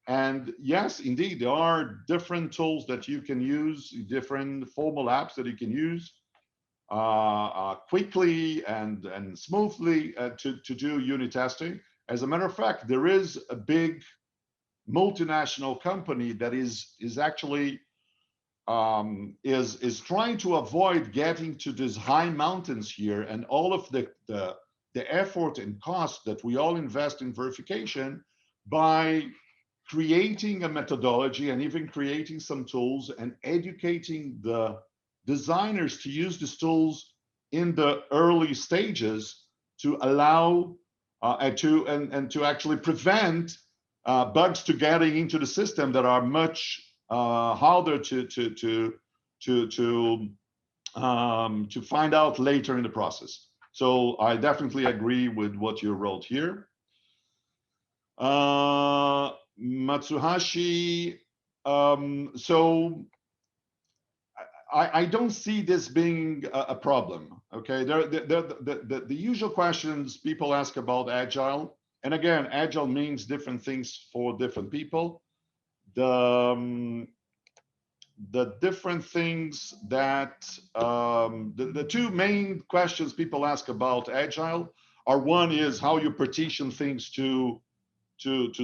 And yes, indeed, there are different tools that you can use, different formal apps that you can use quickly and smoothly to do unit testing. As a matter of fact, there is a big multinational company that is actually is trying to avoid getting to these high mountains here, and all of the effort and cost that we all invest in verification, by creating a methodology and even creating some tools and educating the designers to use these tools in the early stages to allow to actually prevent bugs to getting into the system that are much harder to find out later in the process. So I definitely agree with what you wrote here. Matsuhashi, so I don't see this being a problem. Okay, the usual questions people ask about agile, and again, agile means different things for different people. The different things that the two main questions people ask about agile are, one is how you partition things to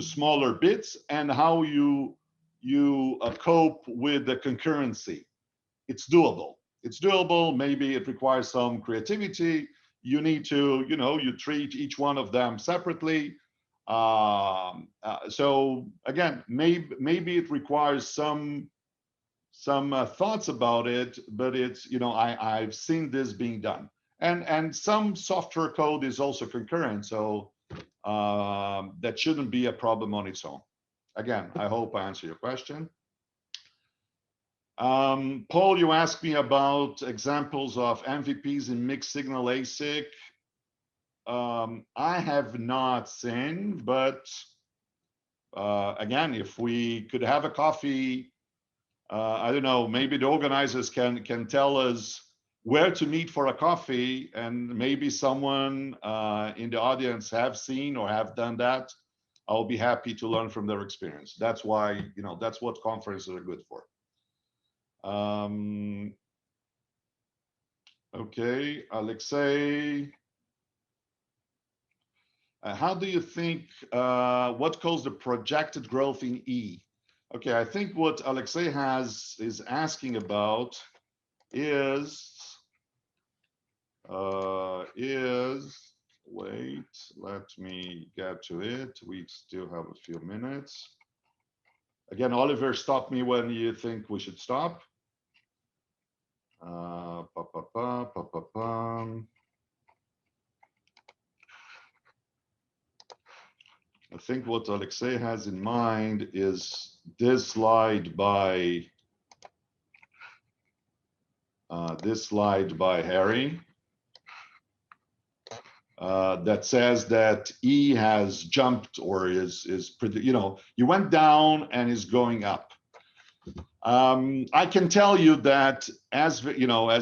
smaller bits, and how you cope with the concurrency. It's doable. It's doable. Maybe it requires some creativity. You need to, you treat each one of them separately. So again, maybe it requires some thoughts about it, but it's, I've seen this being done. And some software code is also concurrent, so that shouldn't be a problem on its own. Again, I hope I answer your question. Paul, you asked me about examples of MVPs in mixed signal ASIC. I have not seen, but again, if we could have a coffee, I don't know, maybe the organizers can tell us where to meet for a coffee, and maybe someone in the audience have seen or have done that. I'll be happy to learn from their experience. That's why, that's what conferences are good for. Okay, Alexei. How do you think, what caused the projected growth in E? Okay, I think what Alexei is asking about is, wait, let me get to it. We still have a few minutes. Again, Oliver, stop me when you think we should stop. I think what Alexei has in mind is this slide by Harry that says that E has jumped or is pretty, you went down and is going up. I can tell you that, as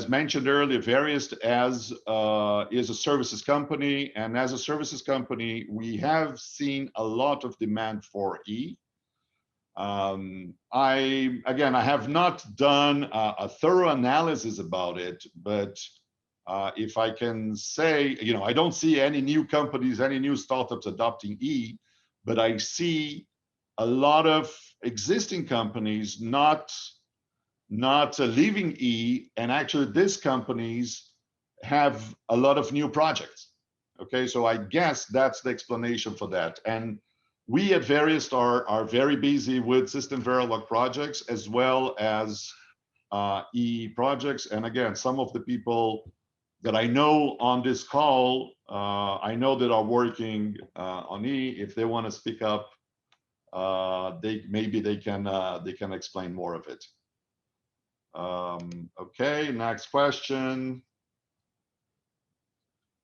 mentioned earlier, Various is a services company, and as a services company, we have seen a lot of demand for E. I have not done a thorough analysis about it, but if I can say, I don't see any new companies, any new startups adopting E, but I see a lot of existing companies not leaving E, and actually these companies have a lot of new projects. Okay, so I guess that's the explanation for that. And we at Various are very busy with System Verilog projects as well as E projects. And again, some of the people that I know on this call, I know that are working on E. If they want to speak up, maybe they can explain more of it. Okay, next question.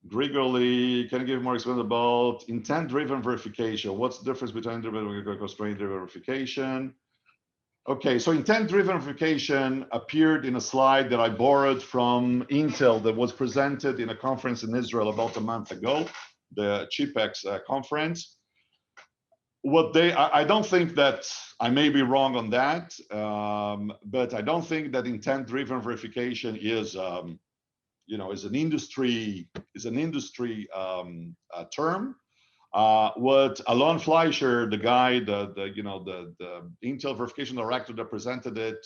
Grigory, can you give more explanation about intent-driven verification? What's the difference between constraint-driven verification? Okay, so intent-driven verification appeared in a slide that I borrowed from Intel that was presented in a conference in Israel about a month ago, the ChipX conference. I don't think that, I may be wrong on that, but I don't think that intent-driven verification is, is an industry term. What Alon Fleischer, the guy, the Intel verification director that presented it,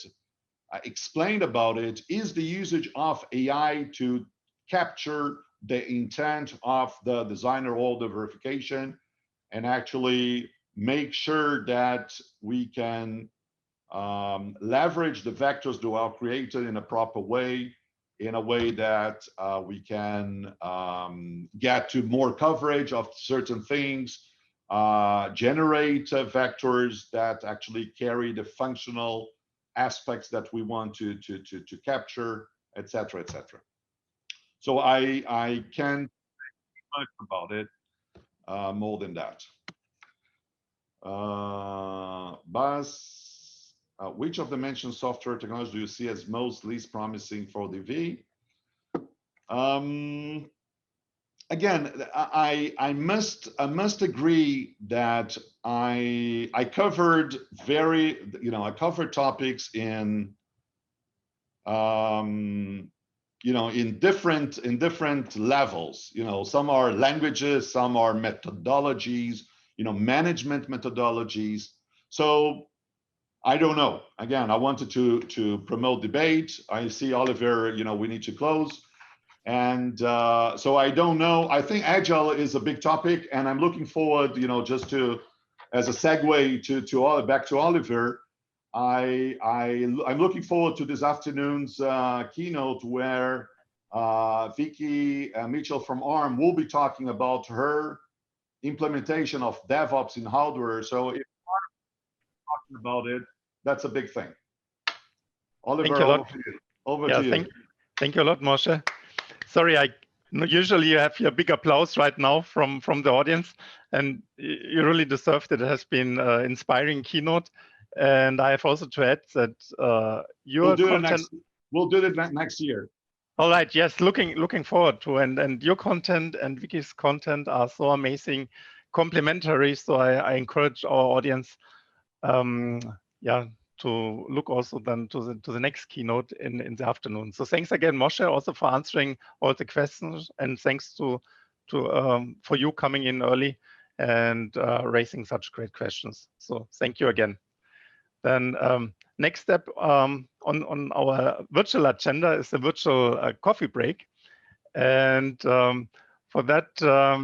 explained about it, is the usage of AI to capture the intent of the designer or the verification, and actually make sure that we can leverage the vectors that are created in a proper way, in a way that we can get to more coverage of certain things, generate vectors that actually carry the functional aspects that we want to capture, etc., etc. So I can't say much about it more than that. Bas, which of the mentioned software technologies do you see as least promising for DV? Again, I must agree that I covered I covered topics in in different levels. Some are languages, some are methodologies, management methodologies. So I don't know. Again, I wanted to promote debate. I see Oliver, we need to close. And so I don't know. I think Agile is a big topic, and I'm looking forward, just as a segue back to Oliver, I'm looking forward to this afternoon's keynote where Vicky Mitchell from ARM will be talking about her implementation of DevOps in hardware. So if you're talking about it, that's a big thing. Oliver, over to you. Thank you a lot, Moshe. Sorry, Usually you have your big applause right now from the audience, and you really deserved it. It has been inspiring keynote, and I have also to add that your content. We'll do it next year. All right. Yes. Looking forward to, and your content and Vicky's content are so amazing, complementary. So I encourage our audience, yeah, to look also then to the next keynote in the afternoon. So thanks again, Moshe, also for answering all the questions, and thanks to for you coming in early and raising such great questions. So thank you again. Then next step on our virtual agenda is the virtual coffee break. And for that,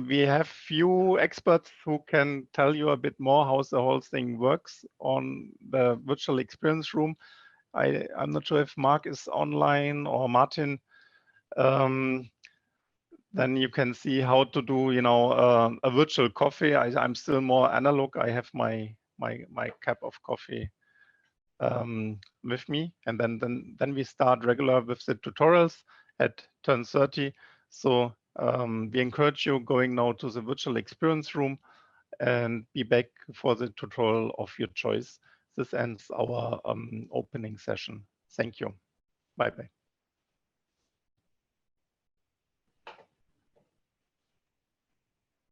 we have few experts who can tell you a bit more how the whole thing works on the virtual experience room. I'm not sure if Mark is online or Martin. Then you can see how to do, a virtual coffee. I'm still more analog. I have my cup of coffee with me, and then we start regular with the tutorials at 10:30. So we encourage you going now to the virtual experience room and be back for the tutorial of your choice. This ends our opening session. Thank you. Bye bye.